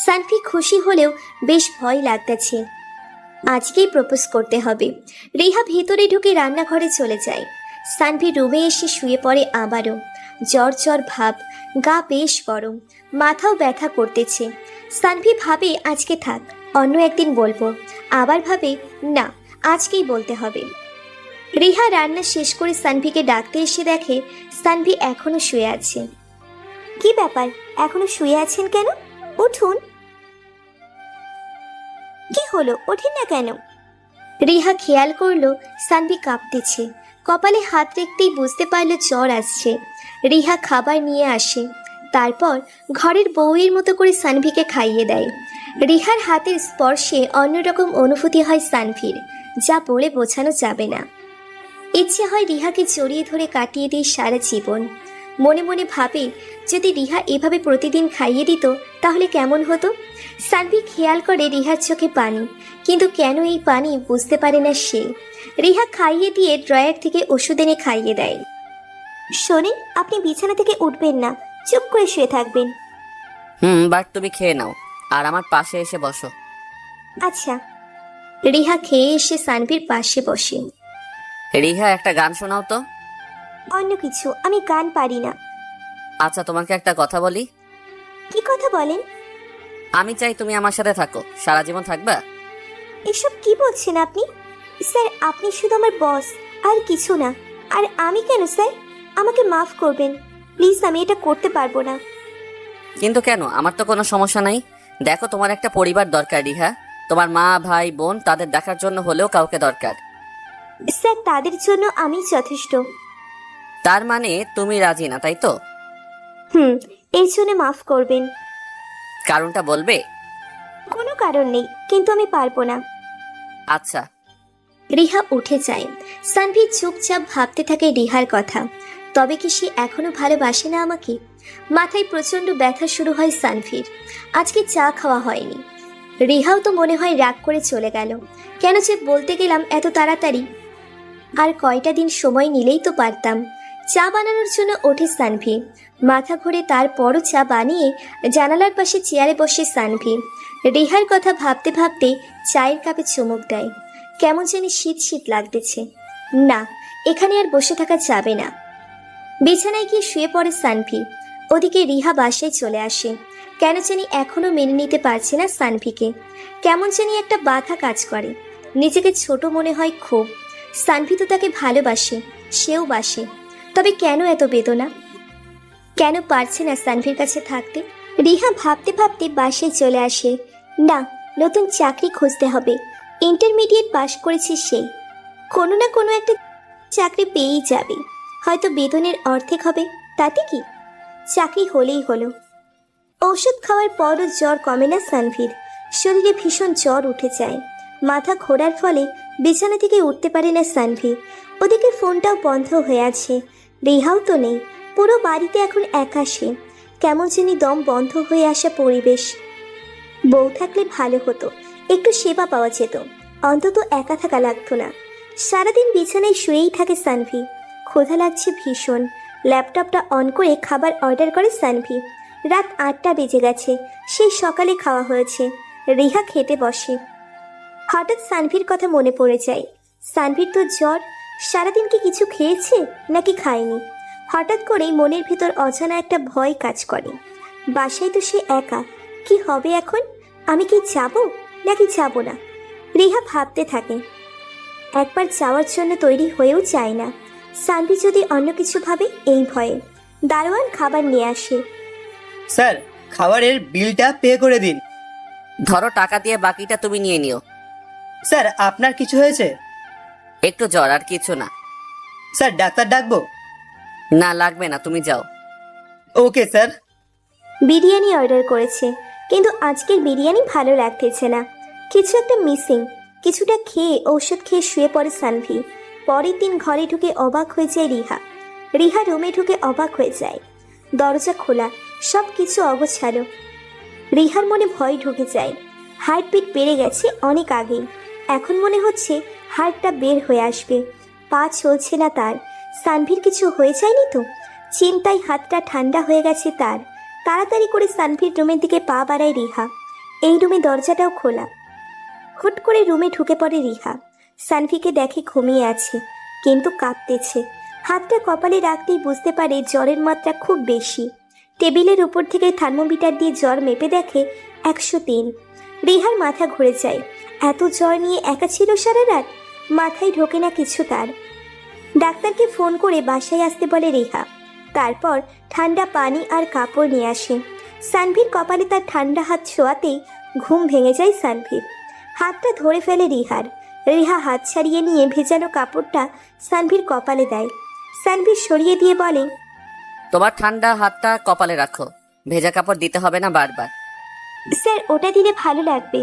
Speaker 1: সানভি খুশি হলেও বেশ ভয় লাগতেছে। আজকেই প্রপোজ করতে হবে। রিহা ভেতরে ঢুকে রান্নাঘরে চলে যায়। সানভি রুমে এসে শুয়ে পড়ে আবারও। জ্বর জ্বর ভাব, গা বেশ গরম, মাথাও ব্যথা করতেছে। সানভি ভাবে আজকে থাক, অন্য একদিন বলবো। আবার ভাবে না, আজকেই বলতে হবে। রিহা রান্না শেষ করে সানভিকে ডাকতে এসে দেখে সানভি এখনো শুয়ে আছে। কি ব্যাপার, এখনো শুয়ে আছেন কেন? উঠুন। কি হলো, ওঠেন না কেন? রিহা খেয়াল করলো সানভি কাঁপতেছে। কপালে হাত রেখতেই বুঝতে পারলো জ্বর আসছে। রিহা খাবার নিয়ে আসে, তারপর ঘরের বউয়ের মতো করে সানভিকে খাইয়ে দেয়। রিহার হাতের স্পর্শে অন্যরকম অনুভূতি হয় সানভির, যা বলে বোঝানো যাবে না। ইচ্ছে হয় রিহাকে জড়িয়ে ধরে কাটিয়ে দিই সারা জীবন। মনে মনে ভাবে যদি রিহা এভাবে প্রতিদিন খাইয়ে দিত তাহলে কেমন হতো। সানভি খেয়াল করে রিহার চোখে পানি, কিন্তু কেন এই পানি বুঝতে পারে না সে। রিহা খাইয়ে দিয়ে ড্রয়ার থেকে ওষুধ এনে খাইয়ে দেয়। শোনেন, আপনি বিছানা থেকে উঠবেন না, চুপ করে শুয়ে থাকবেন।
Speaker 2: বাট তুমি খেয়ে নাও আর আমার পাশে এসে বসো।
Speaker 1: আচ্ছা। রিহা খেয়ে এসে সানভির পাশে বসে।
Speaker 2: রিহা, একটা গান শোনাও তো।
Speaker 1: অন্য কিছু, আমি গান পারি না।
Speaker 2: আচ্ছা, তোমাকে একটা কথা বলি।
Speaker 1: কি কথা বলেন?
Speaker 2: আমি চাই তুমি আমার সাথে থাকো, সারা জীবন থাকবা?
Speaker 1: এসব কি বলছেন আপনি? স্যার, আপনি শুধু আমার বস, আর কিছু না। আর আমি কেন স্যার? আমাকে মাফ করবেন প্লিজ, আমি এটা করতে পারবো না।
Speaker 2: কিন্তু কেন? আমার তো কোনো সমস্যা নাই। দেখো, তোমার একটা পরিবার দরকার রিহা। তোমার মা, ভাই, বোন, তাদের দেখার জন্য হলেও কাউকে দরকার।
Speaker 1: স্যার, তাদের জন্য আমি যথেষ্ট।
Speaker 2: তার মানে তুমি রাজি না, তাই তো?
Speaker 1: এর জন্য মাফ করবেন।
Speaker 2: কারণটা বলবে?
Speaker 1: কোনো কারণ নেই, কিন্তু আমি পারবো না।
Speaker 2: আচ্ছা।
Speaker 1: রিহা উঠে যায়। সানভি চুপচাপ ভাবতে থাকে রিহার কথা। তবে কি সে এখনো ভালোবাসে না আমাকে? মাথায় প্রচন্ড ব্যথা শুরু হয় সানভির। আজকে চা খাওয়া হয়নি। রিহাও তো মনে হয় রাগ করে চলে গেল। কেন যে বলতে গেলাম এত তাড়াতাড়ি? আর কয়টা দিন সময় নিলেই তো পারতাম। চা বানানোর জন্য ওঠে সানভি। মাথা ঘুরে তারপরও চা বানিয়ে জানালার পাশে চেয়ারে বসে সানভি রিহার কথা ভাবতে ভাবতে চায়ের কাপে চুমুক দেয়। কেমন জানি শীত শীত লাগতেছে। না, এখানে আর বসে থাকা যাবে না। বিছানায় গিয়ে শুয়ে পড়ে সানভি। ওদিকে রিহা বাসায় চলে আসে। কেন জানি এখনো মেনে নিতে পারছে না সানভিকে। কেমন জানি একটা বাধা কাজ করে। নিজেকে ছোট মনে হয় খুব। সানভি তো তাকে ভালোবাসে, সেও বাসে। তবে কেন এত বেদনা? কেন পারছে না সানভির কাছে থাকতে? রিহা ভাবতে ভাবতে বাসায় চলে আসে। না, নতুন চাকরি খুঁজতে হবে। ইন্টারমিডিয়েট পাশ করেছে সে। কোনো না কোনো একটা চাকরি পেয়েই যাবে। হয়তো বেতনের অর্ধেক হবে, তাতে কি? চাকরি হলেই হলো। ঔষধ খাওয়ার পরও জ্বর কমে না সানভির। শরীরে ভীষণ জ্বর উঠে যায়। মাথা ঘোরার ফলে বিছানা থেকে উঠতে পারে না সানভি। ওদিকে ফোনটাও বন্ধ হয়ে আছে। রিহাও তো নেই। পুরো বাড়িতে এখন একা সে। কেমন জানি দম বন্ধ হয়ে আসা পরিবেশ। বউ থাকলে ভালো হতো, একটু সেবা পাওয়া যেত, অন্তত একা থাকা লাগতো না। সারাদিন বিছানায় শুয়েই থাকে সানভি। ক্ষুধা লাগছে ভীষণ। ল্যাপটপটা অন করে খাবার অর্ডার করে সানভি। রাত 8টা বেজে গেছে, সেই সকালে খাওয়া হয়েছে। রিহা খেতে বসে। হঠাৎ সানভির কথা মনে পড়ে যায়। সানভির তো জ্বর। সারাদিন কি কিছু খেয়েছে নাকি খায়নি? হঠাৎ করেই মনের ভিতর অজানা একটা ভয় কাজ করে। বাসায় তো সে একা। কি হবে এখন? আমি কি যাব নাকি যাব না? রিহা ভাবতে থাকে। একবার যাওয়ার জন্য তৈরি হয়েও চায় না। সানভি যদি অন্য কিছু ভাবে এই ভয়ে। দারোয়ান খাবার নিয়ে আসে।
Speaker 4: স্যার, খাবারের বিলটা পে করে দিন।
Speaker 2: ধরো, টাকা দিয়ে বাকিটা তুমি নিয়ে নিও।
Speaker 4: স্যার, আপনার কিছু হয়েছে?
Speaker 2: একটু জ্বর, আর কিছু না।
Speaker 4: স্যার, ডাক্তার ডাকবো?
Speaker 2: না, লাগবে না, তুমি যাও।
Speaker 4: Okay sir.
Speaker 1: বিরিয়ানি অর্ডার করেছে, কিন্তু আজকের বিরিয়ানি ভালো লাগতেছে না। কিছু একটা মিসিং। কিছুটা খেয়ে ঔষধ খেয়ে শুয়ে পড়ে সানভি। পরের দিন ঘরে ঢুকে অবাক হয়ে যায় রিহা। রিহা রুমে ঢুকে অবাক হয়ে যায়। দরজা খোলা, সব কিছু অগোছালো। রিহার মনে ভয় ঢুকে যায়। হার্টবিট বেড়ে গেছে অনেক আগেই। এখন মনে হচ্ছে হার্টটা বের হয়ে আসবে। পা চলছে না তার। সানভির কিছু হয়ে যায়নি তো? চিন্তায় হাতটা ঠান্ডা হয়ে গেছে তার। তাড়াতাড়ি করে সানভির রুমের দিকে পা বাড়ায় রিহা। এই রুমে দরজাটাও খোলা। হুট করে রুমে ঢুকে পড়ে রিহা। সানভিকে দেখে ঘুমিয়ে আছে, কিন্তু কাঁপতেছে। হাতটা কপালে রাখতেই বুঝতে পারে জ্বরের মাত্রা খুব বেশি। টেবিলের উপর থেকে থার্মোমিটার দিয়ে জ্বর মেপে দেখে 103। রিহার মাথা ঘুরে যায়। এত জ্বর নিয়ে একা ছিল সারা রাত? মাথায় ঢোকে না কিছু তার। ডাক্তারকে ফোন করে বাসায় আসতে বলে রিহা। তারপর ঠান্ডা পানি আর কাপড় নিয়ে আসে। সানভির কপালে তার ঠান্ডা হাত ছোঁয়াতেই ঘুম ভেঙে যায় সানভির। হাতটা ধরে ফেলে রিহার। রিহা হাত ছাড়িয়ে নিয়ে ভেজানো কাপড়টা সানভির কপালে দেয়। সানভি সরিয়ে দিয়ে বলে,
Speaker 2: তোমার ঠান্ডা হাতটা কপালে রাখো, ভেজা কাপড় দিতে হবে না বারবার।
Speaker 1: স্যার, ওটা দিলে ভালো লাগবে।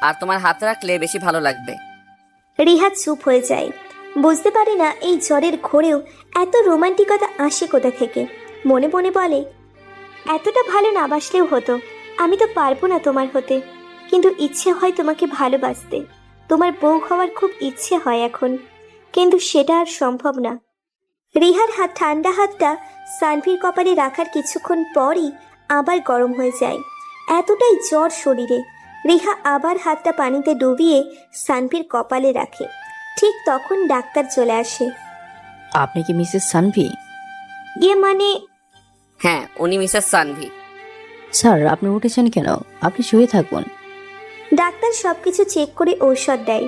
Speaker 2: আর তোমার হাত রাখলে বেশি ভালো লাগবে।
Speaker 1: রিহা চুপ হয়ে যায়। বুঝতে পারে না এই জ্বরের ঘোরেও এত রোমান্টিকতা আসে কোথা থেকে। মনে মনে বলে, এতটা ভালো না বাসলেও হতো, আমি তো পারবো না তোমার হতে, কিন্তু ইচ্ছে হয় তোমাকে ভালোবাসতে। তোমার বউ হওয়ার খুব ইচ্ছে হয় এখন, কিন্তু সেটা আর সম্ভব না। রিহার ঠান্ডা হাতটা সানভির কপালে রাখার কিছুক্ষণ পরই আবার গরম হয়ে যায়। এতটাই জ্বর শরীরে। রিহা আবার হাতটা পানিতে ডুবিয়ে সানভির কপালে রাখে। ঠিক তখন ডাক্তার চলে আসে।
Speaker 5: আপনি কি মিসেস সানভি?
Speaker 1: মানে
Speaker 2: হ্যাঁ, উনি মিসেস সানভি।
Speaker 5: স্যার, আপনি উঠেছেন কেন? আপনি শুয়ে থাকুন।
Speaker 1: ডাক্তার সবকিছু চেক করে ঔষধ দেয়।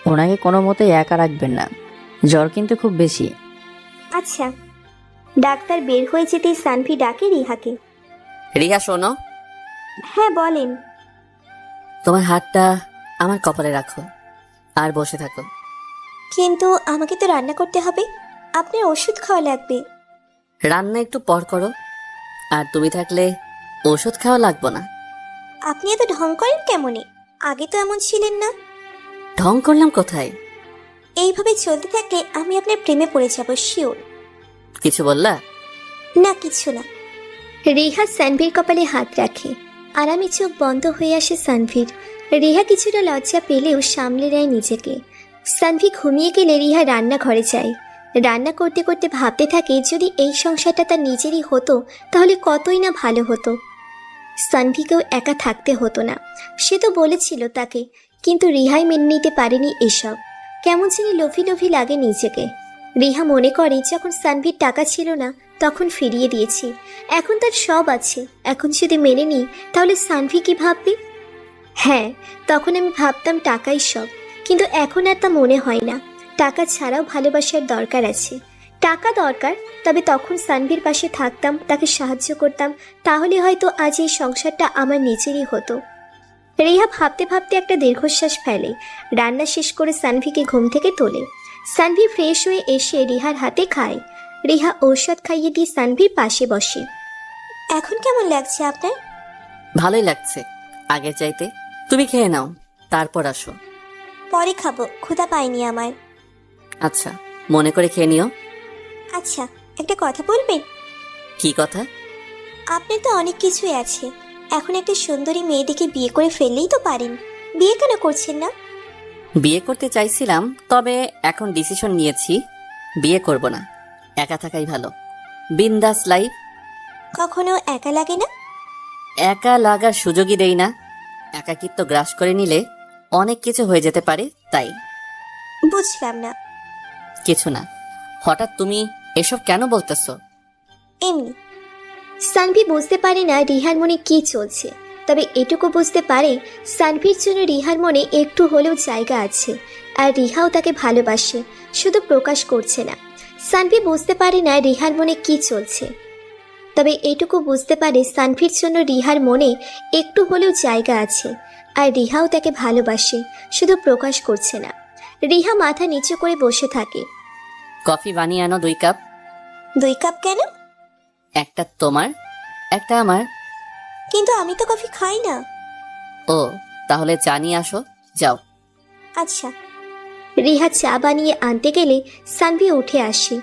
Speaker 5: ওনাকে কোনো মতে একা রাখবেন না, জ্বর কিন্তু খুব বেশি।
Speaker 1: আচ্ছা। ডাক্তার বের হয়ে যেতেই সানভি ডাকে রিহাকে।
Speaker 2: রিহা শোনো,
Speaker 1: হ্যাঁ বলেন।
Speaker 2: তোমার হাতটা আমার কপালে রাখো আর বসে থাকো।
Speaker 1: কিন্তু আমাকে তো রান্না করতে হবে, আপনার ওষুধ খাওয়া লাগবে।
Speaker 2: রান্না একটু পর করো, আর তুমি থাকলে ওষুধ খাওয়া লাগবে না।
Speaker 1: আপনি এত ঢং করেন কেমনে? আগে তো এমন ছিলেন না।
Speaker 2: ঢং করলাম কোথায়?
Speaker 1: এইভাবে চলতে থাকলে আমি আপনার প্রেমে পড়ে যাব শিওর।
Speaker 2: কিছু বললা?
Speaker 1: না, কিছু না। রিহা সানভির কপালে হাত রাখে। আরামে চোখ বন্ধ হয়ে আসে সানভির। রিহা কিছুটা লজ্জা পেলেও সামলে নেয় নিজেকে। সানভি ঘুমিয়ে গেলে রিহা রান্নাঘরে যায়। রান্না করতে করতে ভাবতে থাকে, যদি এই সংসারটা তার নিজেরই হতো তাহলে কতই না ভালো হতো। সানভিকেও একা থাকতে হতো না, সে তো বলেছিল তাকে, কিন্তু রিহাই মেনে নিতে পারেনি এসব। কেমন জানি লোভী লোভী লাগে নিজেকে। রিহা মনে করে, যখন সানভির টাকা ছিল না তখন ফিরিয়ে দিয়েছি, এখন তার সব আছে, এখন যদি মেনে নিই তাহলে সানভি কি ভাববে? হ্যাঁ, তখন আমি ভাবতাম টাকাই সব, কিন্তু এখন আর তা মনে হয় না। টাকা ছাড়াও ভালোবাসার দরকার আছে। টাকা দরকার, তবে তখন সানভির পাশে থাকতাম, তাকে সাহায্য করতাম, তাহলে হয়তো আজ এই সংসারটা আমার নিজেরই হতো। রিহা ভাবতে ভাবতে একটা দীর্ঘশ্বাস ফেলে। রান্না শেষ করে সানভিকে ঘুম থেকে তোলে। সানভি ফ্রেশ হয়ে এসে রিহার হাতে খায়। রিহা ঔষধ খাইয়ে দিয়ে সানভির পাশে বসে। এখন কেমন লাগছে আপনার?
Speaker 2: ভালোই লাগছে আগের চাইতে। তুমি খেয়ে নাও, তারপর আসো।
Speaker 1: পরে খাবো, ক্ষুধা পাইনি আমার।
Speaker 2: আচ্ছা, মনে করে খেয়ে নিও।
Speaker 1: আচ্ছা, একটা কথা বলবেন?
Speaker 2: কি কথা?
Speaker 1: আপনার তো অনেক কিছুই আছে, এখন একটা সুন্দরী মেয়েটিকে বিয়ে করে ফেললেই তো পারেন। বিয়ে কেন করছেন না?
Speaker 2: বিয়ে করতে চাইছিলাম, তবে এখন ডিসিশন নিয়েছি বিয়ে করব না, একা থাকাই ভালো। বিন্দাস লাইফ।
Speaker 1: কখনো একা লাগে না?
Speaker 2: একা লাগার সুযোগই দেই না। একাকিত্ব গ্রাস করে নিলে অনেক কিছু হয়ে যেতে পারে, তাই।
Speaker 1: বুঝলাম না।
Speaker 2: কিছু না। হঠাৎ তুমি এসব কেন বলতেছো?
Speaker 1: এমনি। সানভি বুঝতে পারে না রিহার মনে কি চলছে, তবে এটুকু বুঝতে পারে সানভির জন্য রিহার মনে একটু হলেও জায়গা আছে, আর রিহাও তাকে ভালোবাসে, শুধু প্রকাশ করছে না। সানভি বুঝতে পারে না রিহার মনে কি চলছে, তবে এটুকু বুঝতে পারে সানভির জন্য রিহার মনে একটু হলেও জায়গা আছে, আর রিহাও তাকে ভালোবাসে, শুধু প্রকাশ করছে না। রিহা মাথা নিচু করে বসে থাকে।
Speaker 2: কফি বানিয়ে আনো 2 কাপ।
Speaker 1: 2 কাপ কেন?
Speaker 2: একটা তোমার, একটা আমার।
Speaker 1: কিন্তু আমি তো কফি খাই না।
Speaker 2: ও, তাহলে চা নিয়ে আসো, যাও।
Speaker 1: আচ্ছা। রিহা চা বানিয়ে আনতে গেলে সানভি উঠে আসে।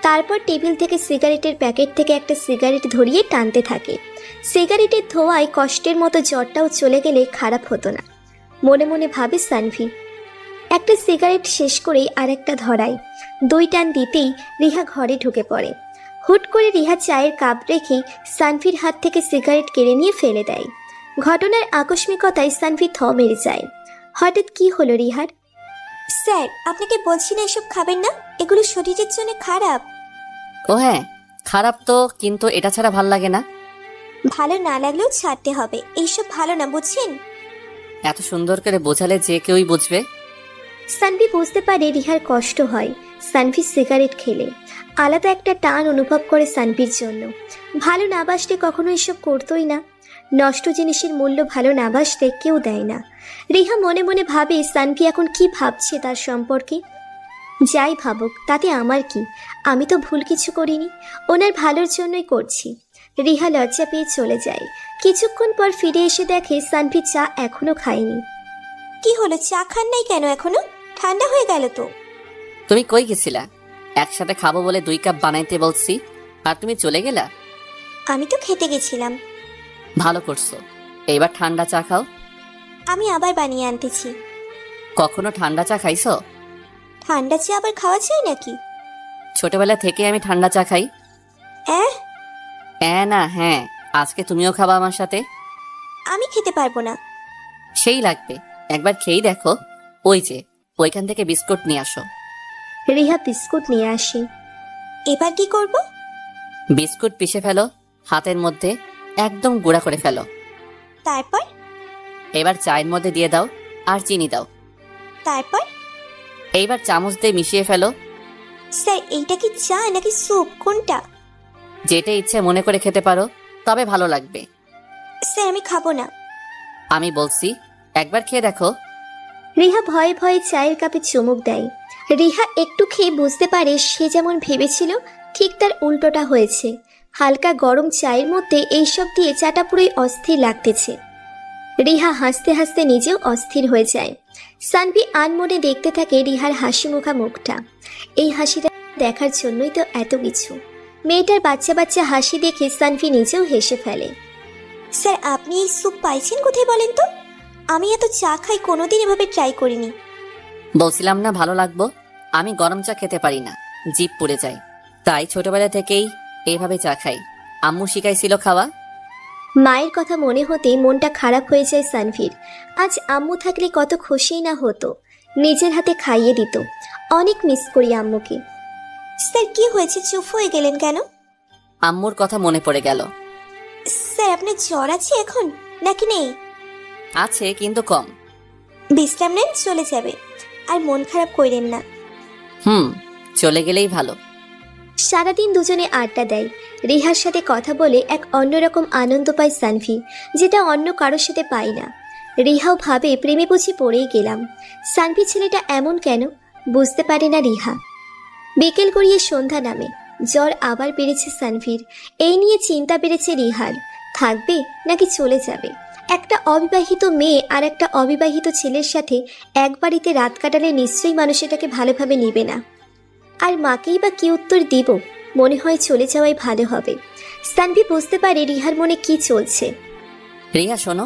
Speaker 1: তারপর টেবিল থেকে সিগারেটের প্যাকেট থেকে একটা সিগারেট ধরিয়ে টানতে থাকে। সিগারেটের ধোঁয়ায় কষ্টের মতো জ্বরটাও চলে গেলে খারাপ হতো না, মনে মনে ভাবে সানভি। একটা সিগারেট শেষ করেই আরেকটা ধরায়। 2 টান দিতেই রিহা ঘরে ঢুকে পড়ে। হুট করে রিহা চায়ের কাপ রেখে সানভির হাত থেকে সিগারেট কেড়ে নিয়ে ফেলে দেয়। ঘটনার আকস্মিকতায় সানভি থ মেরে যায়। হঠাৎ কি হলো রিহার? স্যার, আপনাকে বলছি না এসব খাবেন না, এগুলো শরীরের জন্য খারাপ।
Speaker 2: ও হ্যাঁ, খারাপ তো, কিন্তু এটা ছাড়া ভাল লাগে না।
Speaker 1: ভালো না লাগলেও ছাড়তে হবে, এইসব ভালো না, বুঝছেন?
Speaker 2: এত সুন্দর করে বোঝালে যে কেউই বুঝবে।
Speaker 1: সানভি বুঝতে পারে রিহার কষ্ট হয় সানভি সিগারেট খেলে। আলাদা একটা টান অনুভব করে সানভির জন্য। ভালো না বাসলে কখনো এসব করতোই না। নষ্ট জিনিসের মূল্য ভালো না বাসলে কেউ দেয় না। রিহা মনে মনে ভাবে সানভি এখন কি ভাবছে তার সম্পর্কে। যাই ভাবুক, তাতে আমার কি? আমি তো ভুল কিছু করিনি, ওনার ভালোর জন্যই করছি। রিহা লজ্জা পেয়ে চলে যায়। কিছুক্ষণ পর ফিরে এসে দেখে সানভি চা এখনো খায়নি। কি হলো, চা খান নাই কেন এখনো? ঠান্ডা হয়ে গেল তো।
Speaker 2: তুমি কই গেছিলা? একসাথে খাবো বলে 2 কাপ বানাইতে বলছি, আর তুমি চলে গেলা।
Speaker 1: আমি তো খেতে গেছিলাম।
Speaker 2: ভালো করছো। এইবার ঠান্ডা চা খাও।
Speaker 1: আমি আবার বানিয়ে আনতেছি।
Speaker 2: কখনো ঠান্ডা চা খাইছো?
Speaker 1: ঠান্ডা চা আবার খাওয়া যায় নাকি?
Speaker 2: ছোটবেলা থেকে আমি ঠান্ডা চা খাই। না, হ্যাঁ। আজকে তুমিও খাবা আমার সাথে।
Speaker 1: আমি খেতে পারবো না।
Speaker 2: সেই লাগবে, একবার খেয়েই দেখো। ওই যে ওইখান থেকে বিস্কুট নিয়ে আসো।
Speaker 1: রিহা বিস্কুট নিয়ে আসে। এবার কি করব?
Speaker 2: বিস্কুট পিষে ফেলো হাতের মধ্যে, একদম গুঁড়া করে ফেলো।
Speaker 1: তারপর?
Speaker 2: এবার চায়ের মধ্যে দিয়ে দাও আর চিনি দাও।
Speaker 1: তারপর?
Speaker 2: এইবার চামচ দিয়ে মিশিয়ে ফেলো।
Speaker 1: স্যার, এইটা কি চা নাকি স্যুপ, কোনটা?
Speaker 2: যেটা ইচ্ছে মনে করে খেতে পারো, তবে ভালো লাগবে।
Speaker 1: স্যার, আমি খাবো না।
Speaker 2: আমি বলছি একবার খেয়ে দেখো।
Speaker 1: রিহা ভয়ে ভয়ে চায়ের কাপে চুমুক দেয়। রিহা একটু খেয়ে বুঝতে পারে সে যেমন ভেবেছিল ঠিক তার উল্টোটা হয়েছে। হালকা গরম চায়ের মধ্যে এইসব দিয়ে চাটা পুরোই অস্থির লাগতেছে। রিহা হাসতে হাসতে নিজেও অস্থির হয়ে যায়। সানভি আনমনে দেখতে থাকে রিহার হাসি মুখা মুখটা। এই হাসিটা দেখার জন্যই তো এত কিছু। মেয়েটার বাচ্চা বাচ্চা হাসি দেখে সানভি নিজেও হেসে ফেলে। স্যার, আপনি এই স্যুপ পাইছেন কোথায় বলেন তো? আমি এত চা খাই, কোনোদিন এভাবে ট্রাই করিনি।
Speaker 2: বলছিলাম না ভালো লাগবো। আমি গরম চা খেতে পারি না, জিভ পুড়ে যায়। তাই ছোটবেলা থেকেই এইভাবে চা খাই। আম্মু শিখাইছিল খাওয়া।
Speaker 1: মায়ের কথা মনে হতেই মনটা খারাপ হয়ে যায় সানভীর। আজ আম্মু থাকলে কত খুশিই না হতো, নিজের হাতে খাইয়ে দিত। অনেক মিস করি আম্মুকে। স্যার, কি হয়েছে, চুপ হয়ে গেলেন কেন?
Speaker 2: আম্মুর কথা মনে পড়ে গেল।
Speaker 1: স্যার, আপনার জ্বর আছে এখন নাকি নেই?
Speaker 2: আছে, কিন্তু কম।
Speaker 1: বিশ্রাম নেন, চলে যাবে। আর মন খারাপ কইরেন না।
Speaker 2: চলে গেলেই ভালো।
Speaker 1: সারাদিন দুজনে আড্ডা দেয়। রিহার সাথে কথা বলে এক অন্যরকম আনন্দ পায় সানভি, যেটা অন্য কারোর সাথে পায় না। রিহাও ভাবে প্রেমে বুঝি পড়েই গেলাম। সানভি ছেলেটা এমন কেন বুঝতে পারে না রিহা। বিকেল গড়িয়ে সন্ধ্যা নামে। জ্বর আবার বেড়েছে সানভির। এই নিয়ে চিন্তা বেড়েছে রিহার, থাকবে নাকি চলে যাবে। একটা অবিবাহিত মেয়ে আর একটা অবিবাহিত ছেলের সাথে এক বাড়িতে রাত কাটালে নিশ্চয়ই মানুষ এটাকে ভালোভাবে নেবে না। আর মাকেই বা কি উত্তর দিব? মনে হয় চলে যাওয়াই ভালো হবে। সানভি বুঝতে পারে রিহার মনে কি চলছে।
Speaker 2: রিয়া শোনো।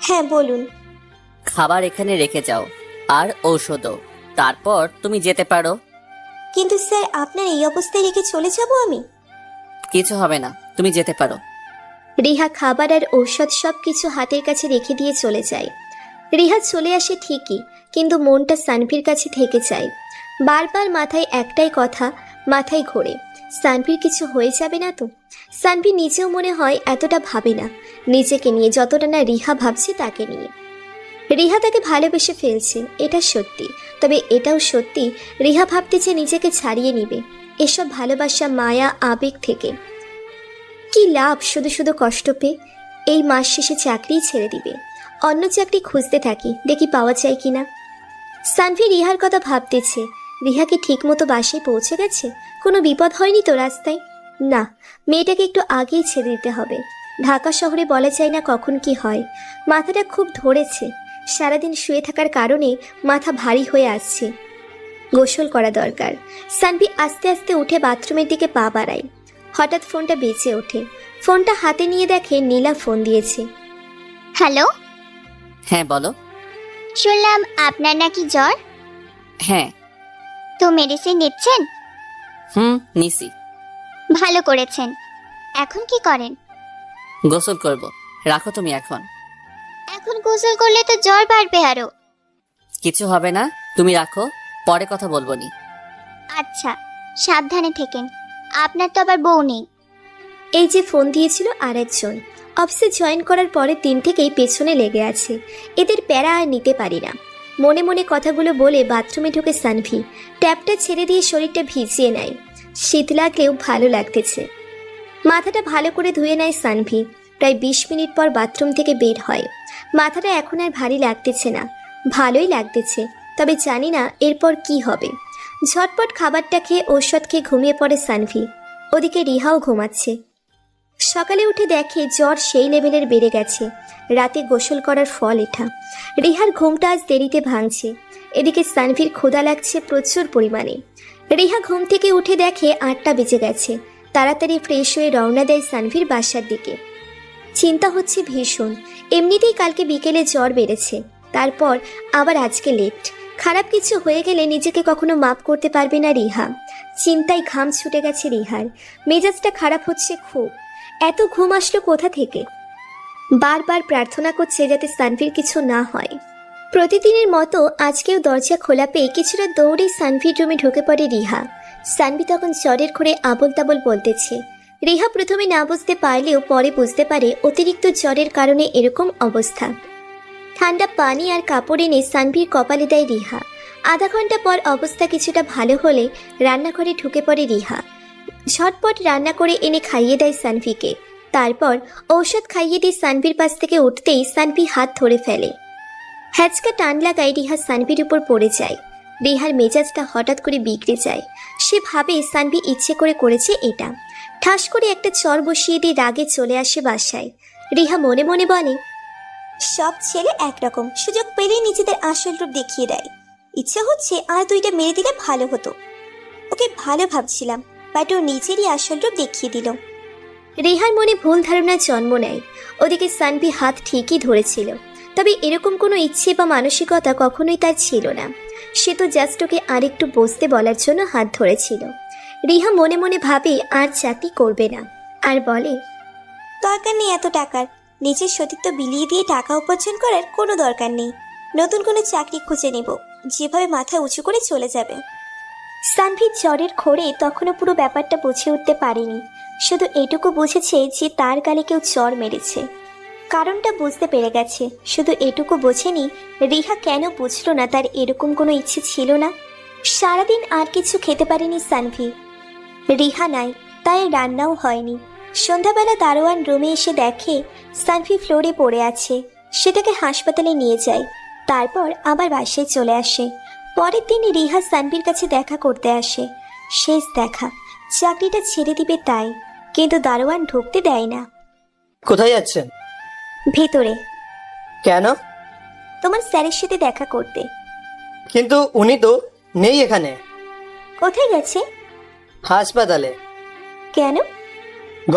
Speaker 1: হ্যাঁ, বলুন।
Speaker 2: খাবার এখানে রেখে যাও, আর ঔষধও। তারপর তুমি যেতে পারো।
Speaker 1: কিন্তু স্যার, আপনার এই অবস্থায় রেখে চলে যাব আমি?
Speaker 2: কিছু হবে না, তুমি যেতে পারো।
Speaker 1: রিহা খাবার আর ঔষধ সব কিছু হাতের কাছে রেখে দিয়ে চলে যায়। রিহা চলে আসে ঠিকই, কিন্তু মনটা সানভির কাছে থেকে যায়। বারবার মাথায় একটাই কথা মাথায় ঘোরে, সানভির কিছু হয়ে যাবে না তো? সানভি নিজেও মনে হয় এতটা ভাবে না নিজেকে নিয়ে, যতটা না রিহা ভাবছে তাকে নিয়ে। রিহা তাকে ভালোবেসে ফেলছে, এটা সত্যি। তবে এটাও সত্যি রিহা ভাবতেছে নিজেকে ছাড়িয়ে নিবে এসব ভালোবাসা, মায়া, আবেগ থেকে। কি লাভ শুধু শুধু কষ্ট পেয়ে? এই মাস শেষে চাকরিই ছেড়ে দিবে। অন্য চাকরি খুঁজতে থাকি, দেখি পাওয়া যায় কিনা। সানভি রিহার কথা ভাবতেছে। রিহা কি ঠিক মতো বাসায় পৌঁছে গেছে? কোনো বিপদ হয়নি তো রাস্তায়? না, মেয়েটাকে একটু আগেই ছেড়ে দিতে হবে। ঢাকা শহরে বলা যায় না কখন কি হয়। মাথাটা খুব ধরেছে, সারাদিন শুয়ে থাকার কারণে মাথা ভারী হয়ে আসছে। গোসল করা দরকার। সানভি আস্তে আস্তে উঠে বাথরুমের দিকে পা বাড়ায়। হঠাৎ ফোনটা বেঁচে ওঠে। ফোনটা হাতে নিয়ে দেখে নীলা ফোন দিয়েছে।
Speaker 3: হ্যালো,
Speaker 2: হ্যাঁ বলো।
Speaker 3: শুনলাম আপনার নাকি জ্বর।
Speaker 2: হ্যাঁ।
Speaker 3: তো মেডিসিন নিচ্ছেন?
Speaker 2: নিছি।
Speaker 3: ভালো করেছেন। এখন কি করেন?
Speaker 2: গোসল করব। রাখো তুমি এখন।
Speaker 3: এখন গোসল করলে তো জ্বর বাড়বে আরো।
Speaker 2: কিছু হবে না, তুমি রাখো, পরে কথা বলবো নি।
Speaker 3: আচ্ছা, সাবধানে থেকেন। আপনার তো আবার বউ নেই।
Speaker 1: এই যে ফোন দিয়েছিল আরেকজন, অফিসে জয়েন করার পরের দিন থেকেই পেছনে লেগে আছে। এদের প্যারা আর নিতে পারি না। মনে মনে কথাগুলো বলে বাথরুমে ঢুকে সানভি ট্যাপটা ছেড়ে দিয়ে শরীরটা ভিজিয়ে নেয়। শীত লাগলেও ভালো লাগতেছে। মাথাটা ভালো করে ধুয়ে নেয় সানভি। প্রায় 20 মিনিট পর বাথরুম থেকে বের হয়। মাথাটা এখন আর ভারী লাগতেছে না, ভালোই লাগতেছে। তবে জানি না এরপর কি হবে। ঝটপট খাবারটা খেয়ে ঔষধ খেয়ে ঘুমিয়ে পড়ে সানভি। ওদিকে রিহাও ঘুমাচ্ছে। সকালে উঠে দেখে জ্বর সেই লেভেলের বেড়ে গেছে। রাতে গোসল করার ফল এটা। রিহার ঘুমটা আজ দেরিতে ভাঙছে। এদিকে সানভির ক্ষুধা লাগছে প্রচুর পরিমাণে। রিহা ঘুম থেকে উঠে দেখে 8টা বেজে গেছে। তাড়াতাড়ি ফ্রেশ হয়ে রওনা দেয় সানভির বাসার দিকে। চিন্তা হচ্ছে ভীষণ। এমনিতেই কালকে বিকেলে জ্বর বেড়েছে, তারপর আবার আজকে লেট। খারাপ কিছু হয়ে গেলে নিজেকে কখনো মাপ করতে পারবে না রিহা। চিন্তায় ঘাম ছুটে গেছে রিহার। মেজাজটা খারাপ হচ্ছে খুব। এত ঘুম আসলো কোথা থেকে? বারবার প্রার্থনা করছে যাতে সানভির কিছু না হয়। প্রতিদিনের মতো আজকেও দরজা খোলা পেয়ে কিছুটা দৌড়ে সানভির রুমে ঢুকে পড়ে রিহা। সানভি তখন জ্বরের ঘোরে আবোল তাবোল বলতেছে। রিহা প্রথমে না বুঝতে পারলেও পরে বুঝতে পারে অতিরিক্ত জ্বরের কারণে এরকম অবস্থা। ঠান্ডা পানি আর কাপড় এনে সানভির কপালে দেয় রিহা। আধা ঘন্টা পর অবস্থা কিছুটা ভালো হলে রান্নাঘরে ঢুকে পড়ে রিহা। ঝটপট রান্না করে এনে খাইয়ে দেয় সানভিকে। তারপর ঔষধ খাইয়ে দিয়ে সানভির পাশ থেকে উঠতেই সানভি হাত ধরে ফেলে। হ্যাচকা টান লাগায় রিহা সানভির উপর পড়ে যায়। রিহার মেজাজটা হঠাৎ করে বিগড়ে যায়। সে ভাবে সানভি ইচ্ছে করে করেছে এটা। ঠাস করে একটা চর বসিয়ে দিয়ে রাগে চলে আসে বাসায়। রিহা মনে মনে বলে, সব ছেলে একরকম, সুযোগ পেলেই নিজেদের আসল রূপ দেখিয়ে দেয়। ইচ্ছে হচ্ছে আর 2টা মেরে দিলে ভালো হতো। ওকে ভালো ভাবছিলাম, বাট ও নিজেরই আসল রূপ দেখিয়ে দিল। রিহার মনে ভুল ধারণার জন্ম নেয়। ওদিকে সানভি হাত ঠিকই ধরেছিল, তবে এরকম কোনো ইচ্ছে বা মানসিকতা কখনোই তার ছিল না। সে তো জাস্ট ওকে আরেকটু বসতে বলার জন্য হাত ধরেছিল। রিহা মনে মনে ভাবে আর চাকরি করবে না, আর বলে, দরকার নেই এত টাকার। নিজের সতীত্ব বিলিয়ে দিয়ে টাকা উপার্জন করার কোনো দরকার নেই। নতুন কোনো চাকরি খুঁজে নেব, যেভাবে মাথা উঁচু করে চলে যাবে। সানভির জ্বরের ঘোরে তখনও পুরো ব্যাপারটা বুঝে উঠতে পারেনি। শুধু এটুকু বুঝেছে যে তার গালে কেউ জ্বর মেরেছে। কারণটা বুঝতে পেরে গেছে, শুধু এটুকু বোঝেনি রিহা কেন বুঝলো না তার এরকম কোনো ইচ্ছে ছিল না। সারাদিন আর কিছু খেতে পারেনি সানভি। রিহা নাই, তাই রান্নাও হয়নি। সন্ধ্যাবেলা দারোয়ান রুমে এসে দেখে সানভি ফ্লোরে পড়ে আছে। সেটাকে হাসপাতালে নিয়ে যায়, তারপর আবার বাসায় চলে আসে। পরের দিন রিহা সানভির কাছে দেখা করতে আসে। শেষ দেখা, চাকরিটা ছেড়ে দিবে তাই, কিন্তু দারোয়ান ঢুকতে দেয় না।
Speaker 4: কোথায় যাচ্ছেন?
Speaker 1: ভেতরে।
Speaker 4: কেন?
Speaker 1: তোমার স্যারের সাথে দেখা করতে।
Speaker 4: কিন্তু উনি তো নেই এখানে।
Speaker 1: কোথায় গেছে?
Speaker 4: হাসপাতালে।
Speaker 1: কেন?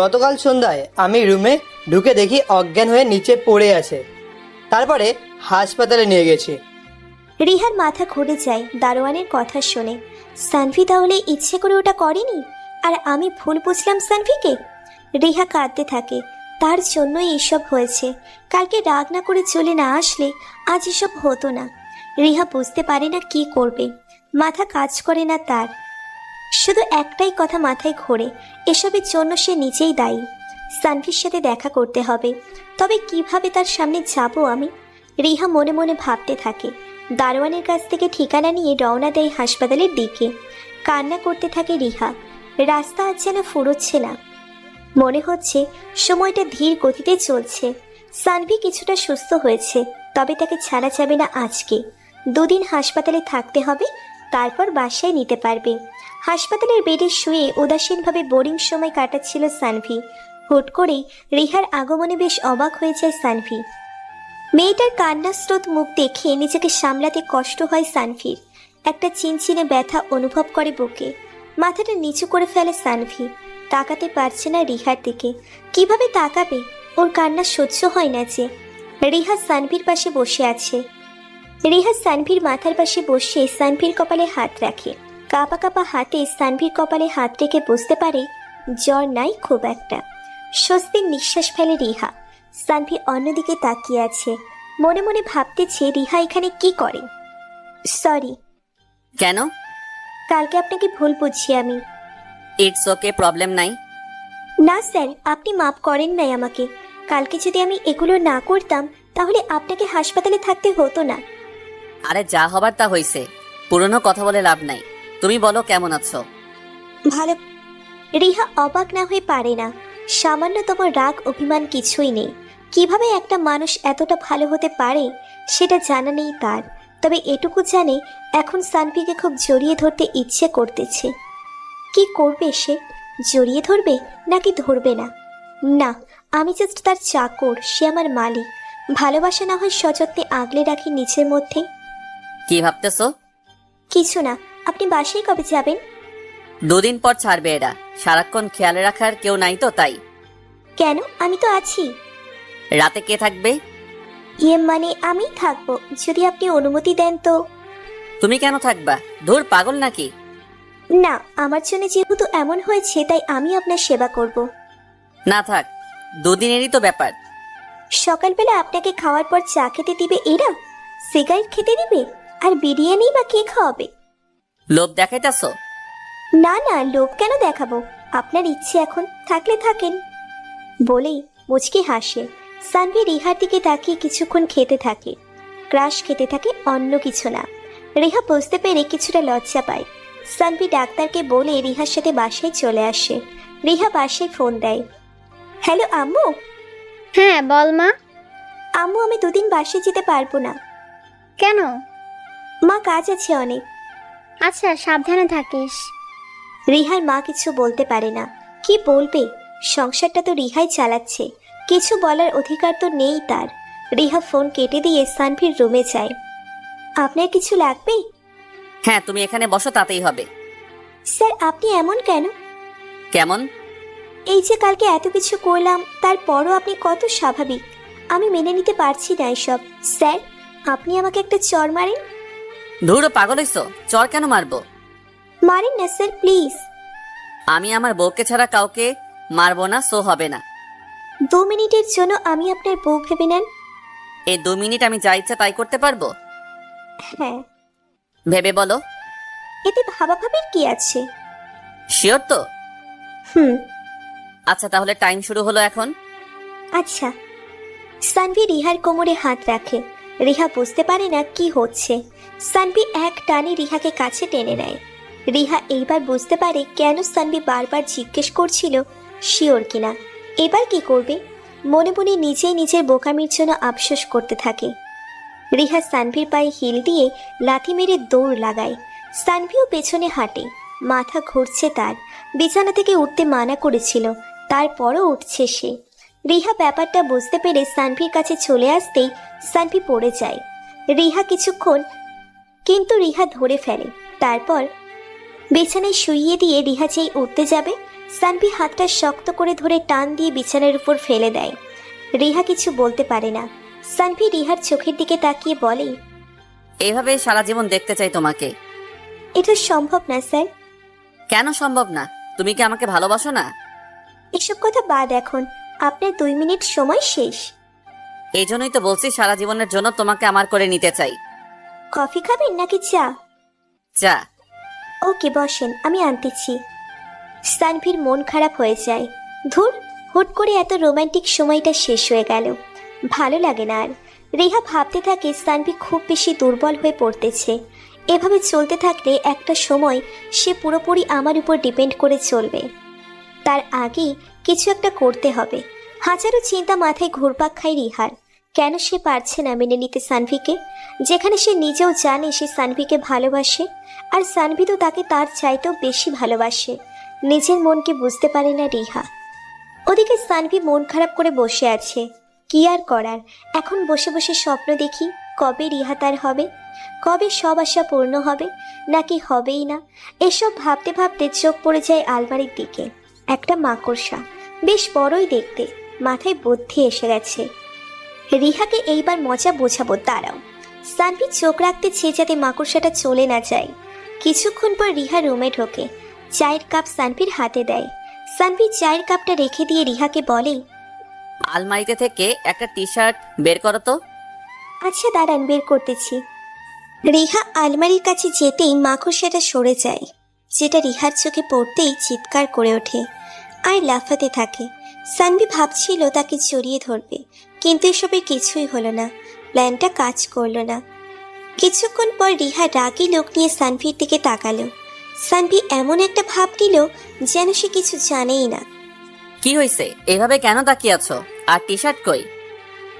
Speaker 4: গতকাল সন্ধ্যায় আমি রুমে ঢুকে দেখি অজ্ঞান হয়ে নিচে পড়ে আছে। তারপরে হাসপাতালে নিয়ে গেছি।
Speaker 1: রিহার মাথা ঘুরে যায় দারোয়ানের কথা শুনে। সানভি তাহলে ইচ্ছে করে ওটা করেনি, আর আমি ভুল বুঝলাম সানভিকে। রিহা কাঁদতে থাকে, তার জন্যই এসব হয়েছে। কালকে রাগ না করে চলে না আসলে আজ এসব হতো না। রিহা বুঝতে পারে না কি করবে, মাথা কাজ করে না তার। শুধু একটাই কথা মাথায় ঘোরে, এসবের জন্য সে নিজেই দায়ী। সানভির সাথে দেখা করতে হবে, তবে কিভাবে তার সামনে যাব আমি? রিহা মনে মনে ভাবতে থাকে। দারোয়ানের কাছ থেকে ঠিকানা নিয়ে রওনা দেয় হাসপাতালের দিকে। কান্না করতে থাকে রিহা। রাস্তা আজ যেন ফুরোচ্ছে না। মনে হচ্ছে সময়টা ধীর গতিতে চলছে। সানভি কিছুটা সুস্থ হয়েছে, তবে তাকে ছাড়া যাবে না আজকে। 2 দিন হাসপাতালে থাকতে হবে, তারপর বাসায় নিতে পারবে। হাসপাতালের বেডে শুয়ে উদাসীনভাবে বোরিং সময় কাটাচ্ছিল সানভি। হুট করেই রিহার আগমনে বেশ অবাক হয়ে যায় সানভি। মেয়েটার কান্নার স্রোত মুখ দেখে নিজেকে সামলাতে কষ্ট হয় সানভির। একটা চিনচিনে ব্যথা অনুভব করে বুকে। মাথাটা নিচু করে ফেলে সানভি। তাকাতে পারছে না রিহার দিকে। কিভাবে তাকাবে? ওর কান্না সহ্য হয় না যে। রিহা সানভির পাশে বসে আছে। রিহা সানভির মাথার পাশে বসে সানভির কপালে হাত রাখে। কাঁপা কাঁপা হাতে সানভির কপালে হাত রেখে বুঝতে পারে জ্বর নাই খুব একটা। স্বস্তির নিঃশ্বাস ফেলে রিহা। সানভি অন্যদিকে তাকিয়ে আছে, মনে মনে ভাবতেছে রিহা এখানে কি করে। সরি।
Speaker 2: কেন?
Speaker 1: কালকে আপনাকে ভুল বুঝছি আমি।
Speaker 2: ইটস ওকে, প্রবলেম নাই।
Speaker 1: না স্যার, আপনি মাফ করেন নাই আমাকে। কালকে যদি আমি এগুলো না করতাম তাহলে আপনাকে হাসপাতালে থাকতে হতো না।
Speaker 2: আরে যা হবার তা হইছে, পুরনো কথা বলে লাভ নাই। তুমি বলো কেমন আছো?
Speaker 1: ভালো। রিহা অবাক না হয়ে পারে না। সামান্যতম রাগ অভিমান কিছুই নেই। কিভাবে একটা মানুষ এতটা ভালো হতে পারে সেটা জানা নেই তার। তবে এটুকু জানে এখন সানভিকে খুব জড়িয়ে ধরতে ইচ্ছে করতেছে। কি করবে সে? জড়িয়ে ধরবে নাকি ধরবে না? না, আমি জাস্ট তার চাকর, সে আমার মালিক। ভালোবাসা না হয় সযত্নে আগলে রাখি নিচের মধ্যে।
Speaker 2: কি ভাবতেছো?
Speaker 1: কিছু না। আপনি বাসায় কবে যাবেন?
Speaker 2: 2 দিন পর ছাড়বে এরা। সারাক্ষণ খেয়াল রাখার কেউ নাই তো তাই।
Speaker 1: কেন, আমি তো আছি।
Speaker 2: রাতে কে থাকবে?
Speaker 1: মানে আমি থাকবো, যদি আপনি অনুমতি দেন তো।
Speaker 2: তুমি কেন থাকবা? ধুর, পাগল নাকি?
Speaker 1: না, আমার জন্য যেহেতু এমন হয়েছে তাই আমি আপনার সেবা করব।
Speaker 2: না থাক, 2 দিনেরই তো ব্যাপার।
Speaker 1: সকালবেলা আপনাকে খাওয়ার পর চা খেতে দিবে এরা, সিগারেট খেতে দিবে, আর বিরিয়ানি বা কে খাওয়াবে?
Speaker 2: লোভ দেখাইতেছো?
Speaker 1: না না, লোভ কেন দেখাবো, আপনার ইচ্ছে এখন, থাকলে থাকেন। বলেই মুচকি হাসে। সানভি রিহার দিকে তাকিয়ে কিছুক্ষণ খেতে থাকে, ক্রাশ খেতে থাকে, অন্য কিছু না। রিহা বুঝতে পেরে কিছুটা লজ্জা পায়। সানভি ডাক্তারকে বলে রিহার সাথে বাসায় চলে আসে। রিহা বাসায় ফোন দেয়। হ্যালো আম্মু।
Speaker 3: হ্যাঁ বল মা।
Speaker 1: আম্মু, আমি 2 দিন বাসায় যেতে পারবো না।
Speaker 3: কেন?
Speaker 1: মা, কাজ আছে অনেক।
Speaker 3: আচ্ছা, সাবধানে থাকিস।
Speaker 1: রিহার মা কিছু বলতে পারে না, কি বলবে? সংসারটা তো রিহাই চালাচ্ছে, কিছু বলার অধিকার তো নেই তার। রিহা ফোন কেটে দিয়ে সানভির রুমে যায়। আপনার কিছু লাগবে?
Speaker 2: হ্যাঁ, তুমি এখানে বসো, তাতেই হবে।
Speaker 1: স্যার, আপনি এমন কেন?
Speaker 2: কেমন?
Speaker 1: এই যে কালকে এত কিছু করলাম, তারপরও আপনি কত স্বাভাবিক। আমি মেনে নিতে পারছি না এসব। স্যার, আপনি আমাকে একটা চড় মারেন।
Speaker 2: ধুর, পাগল হইছো? চর কেন মারবো?
Speaker 1: মারেন না স্যার, প্লিজ।
Speaker 2: আমি আমার বউকে ছাড়া কাউকে মারবো না, সো হবে না।
Speaker 1: 2 মিনিটের জন্য আমি আপনার বউ ভেবে নেন।
Speaker 2: এই 2 মিনিট আমি যা ইচ্ছা তাই করতে পারবো?
Speaker 1: হ্যাঁ।
Speaker 2: ভেবে বলো।
Speaker 1: এতে ভাবাভাবির কি আছে?
Speaker 2: শিওর তো?
Speaker 1: হুম।
Speaker 2: আচ্ছা, তাহলে টাইম শুরু হলো এখন।
Speaker 1: আচ্ছা। সানভি রিহার কোমরে হাত রাখে। রিহা বুঝতে পারে না কি হচ্ছে। সানভি এক টানে রিহাকে কাছে টেনে নেয়। রিহা এইবার বুঝতে পারে কেন সানভি বারবার জিজ্ঞেস করছিল শিওর কিনা। এবার কি করবে? মনে মনে নিজেই নিজের বোকামির জন্য আফসোস করতে থাকে। রিহা সানভির পায়ে হিল দিয়ে লাথি মেরে দৌড় লাগায়। সানভিও পেছনে হাঁটে। মাথা ঘুরছে তার। বিছানা থেকে উঠতে মানা করেছিল, তারপরও উঠছে সে। রিহা ব্যাপারটা বুঝতে পেরে সানভির কাছে চলে আসতেই সানভি পড়ে যায়। রিহা কিছুক্ষণ, কিন্তু রিহা ধরে ফেলে। তারপর বিছানায় শুইয়ে দিয়ে রিহা যেই উঠতে যাবে, সানভি হাতটা শক্ত করে ধরে টান দিয়ে বিছানার উপর ফেলে দেয়। রিহা কিছু বলতে পারে না। সানভি রিহার চোখের দিকে তাকিয়ে বলে,
Speaker 2: এইভাবে সারা জীবন দেখতে চাই তোমাকে।
Speaker 1: এটা সম্ভব না স্যার।
Speaker 2: কেন সম্ভব না? তুমি কি আমাকে ভালোবাসো না?
Speaker 1: এসব কথা বাদ এখন, আপনার 2 মিনিট সময় শেষ।
Speaker 2: এই জন্যই তো বলছি সারা জীবনের জন্য তোমাকে আমার করে নিতে চাই।
Speaker 1: কফি খাবেন নাকি চা?
Speaker 2: চা।
Speaker 1: ওকে, বসেন, আমি আনতেছি। সানভির মন খারাপ হয়ে যায়। ধুর, হুট করে এত রোমান্টিক সময়টা শেষ হয়ে গেল, ভালো লাগে না আর। রেহা ভাবতে থাকে সানভি খুব বেশি দুর্বল হয়ে পড়তেছে। এভাবে চলতে থাকলে একটা সময় সে পুরোপুরি আমার উপর ডিপেন্ড করে চলবে। তার আগে কিছু একটা করতে হবে। হাজারো চিন্তা মাথায় ঘুরপাক খায় রিহার। কেন সে পারছে না মেনে নিতে সানভিকে, যেখানে সে নিজেও জানে সে সানভিকে ভালোবাসে, আর সানভি তো তাকে তার চাইতেও বেশি ভালোবাসে। নিজের মনকে বুঝতে পারে না রিহা। ওদিকে সানভি মন খারাপ করে বসে আছে। কি আর করার, এখন বসে বসে স্বপ্ন দেখি কবে রিহা তার হবে, কবে সব আশা পূর্ণ হবে, নাকি হবেই না। এসব ভাবতে ভাবতে চোখ পড়ে যায় আলমারির দিকে। একটা মাকড়সা, বেশ বড়ই দেখতে, মাথায় বুদ্ধি এসে গেছে। রিহাকে এইবার মজা বোঝাবো, দাঁড়াও। সানভি চোখ রাখতেছে যাতে মাকড়সাটা চলে না যায়। কিছুক্ষণ পর রিহা রুমে ঢোকে, চায়ের কাপ সানভির হাতে দেয়। সানভি চায়ের কাপটা রেখে দিয়ে রিহাকে বলে,
Speaker 2: আলমারিতে থেকে একটা টি শার্ট বের করো তো।
Speaker 1: আচ্ছা দাঁড়ান, বের করতেছি। রিহা আলমারির কাছে যেতেই মাকড়সাটা সরে যায়, যেটা রিহার চোখে পড়তেই চিৎকার করে ওঠে আর লাফাতে থাকে। সানভি ভাবছিল তাকে জড়িয়ে ধরবে, কিন্তু এসবের কিছুই হলো না, প্ল্যানটা কাজ করলো না। কিছুক্ষণ পর রিহা রাগী লোক নিয়ে সানভির দিকে তাকালো। সানভি এমন একটা ভাব নিল যেন সে কিছু জানেই না।
Speaker 2: কি হয়েছে? এভাবে কেন তাকিয়ে আছো? আর টি শার্ট কই?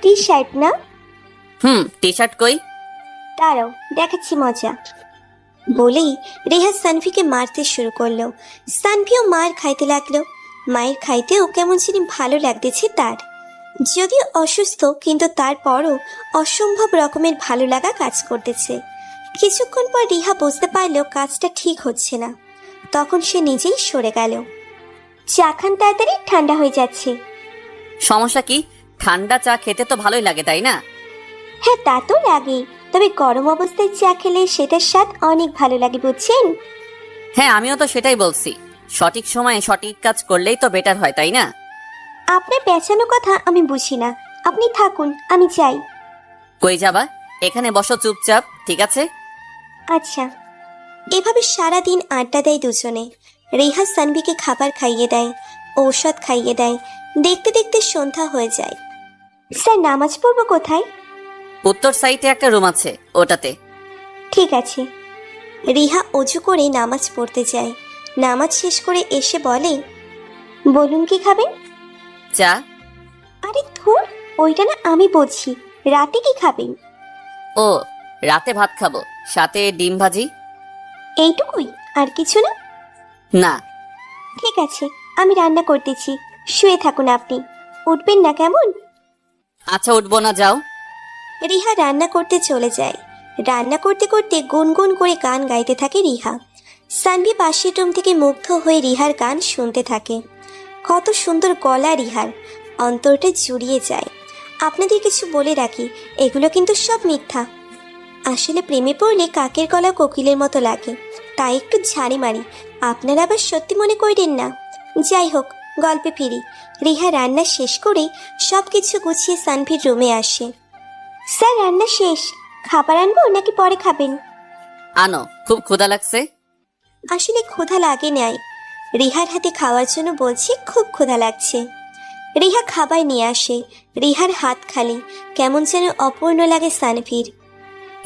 Speaker 1: টি শার্ট না?
Speaker 2: টি শার্ট কই?
Speaker 1: দাঁড়াও, দেখাচ্ছি মজা। বলেই রেহা সানভিকে মারতে শুরু করলো। সানভিও মার খাইতে লাগলো। মায়ের খাইতেও কেমন জানি ভালো লাগতেছে তার। যদিও অসুস্থ, কিন্তু তারপরও অসম্ভব রকমের ভালো লাগা কাজ করতেছে। কিছুক্ষণ পর রিহা বুঝতে পারল কাজটা ঠিক হচ্ছে না। তখন সে নিজেই সরে গেল। চা খান তাড়াতাড়ি, ঠান্ডা হয়ে যাচ্ছে।
Speaker 2: সমস্যা কি? ঠান্ডা চা খেতে তো ভালোই লাগে, তাই না?
Speaker 1: হ্যাঁ, তা তো লাগেই, তবে গরম অবস্থায় চা খেলে সেটার স্বাদ অনেক ভালো লাগে, বুঝছেন?
Speaker 2: হ্যাঁ, আমিও তো সেটাই বলছি। সঠিক সময়ে সঠিক কাজ করলেই তো বেটার হয়, তাই না?
Speaker 1: আপনার পেঁচানো কথা আমি বুঝি না। আপনি থাকুন, আমি যাই।
Speaker 2: কই যাবা? এখানে বসো চুপচাপ, ঠিক আছে?
Speaker 1: আচ্ছা। এভাবে সারাদিন আড্ডা দেয় দুজনে। রেহা সানভিকে খাবার খাইয়ে দেয়, ঔষধ খাইয়ে দেয়। দেখতে দেখতে সন্ধ্যা হয়ে যায়। স্যার, নামাজ পড়বো কোথায়?
Speaker 2: উত্তর সাইডে একটা রুম আছে, ওটাতে।
Speaker 1: ঠিক আছে। রিহা অজু করে নামাজ পড়তে যায়। নামাজ শেষ করে এসে বলে, বলুন কি খাবেন?
Speaker 2: চা।
Speaker 1: আরে ধুর, ওইটা না আমি বলছি, রাতে কি খাবেন?
Speaker 2: ও, রাতে ভাত খাবো, সাথে ডিম ভাজি।
Speaker 1: এইটুকুই, আর কিছু না?
Speaker 2: না।
Speaker 1: ঠিক আছে, আমি রান্না করতেছি, শুয়ে থাকুন আপনি। উঠবেন না কেমন?
Speaker 2: আচ্ছা, উঠবো না, যাও।
Speaker 1: রিহা রান্না করতে চলে যায়। রান্না করতে করতে গুনগুন করে গান গাইতে থাকে রিহা। সানভি পাশের রুম থেকে মুগ্ধ হয়ে রিহার গান শুনতে থাকে। কত সুন্দর গলা রিহার, অন্তরটা জুড়িয়ে যায়। আপনাদের কিছু বলে রাখি, এগুলো কিন্তু সব মিথ্যা। আসলে প্রেমে পড়লে কাকের গলা কোকিলের মতো লাগে, তাই একটু ঝাড়ি মারি। আপনারা আবার সত্যি মনে করেন না। যাই হোক, গল্পে ফিরি। রিহা রান্না শেষ করে সব কিছু গুছিয়ে সানভির রুমে আসে। স্যার, রান্না শেষ, খাবার আনবো নাকি পরে খাবেন?
Speaker 2: আনো, খুব ক্ষুধা লাগছে।
Speaker 1: আসলে ক্ষুধা লাগে নাই, রিহার হাতে খাওয়ার জন্য বলছি খুব ক্ষুধা লাগছে। রিহা খাবার নিয়ে আসে। রিহার হাত খালি, কেমন যেন অপূর্ণ লাগে সানভীর।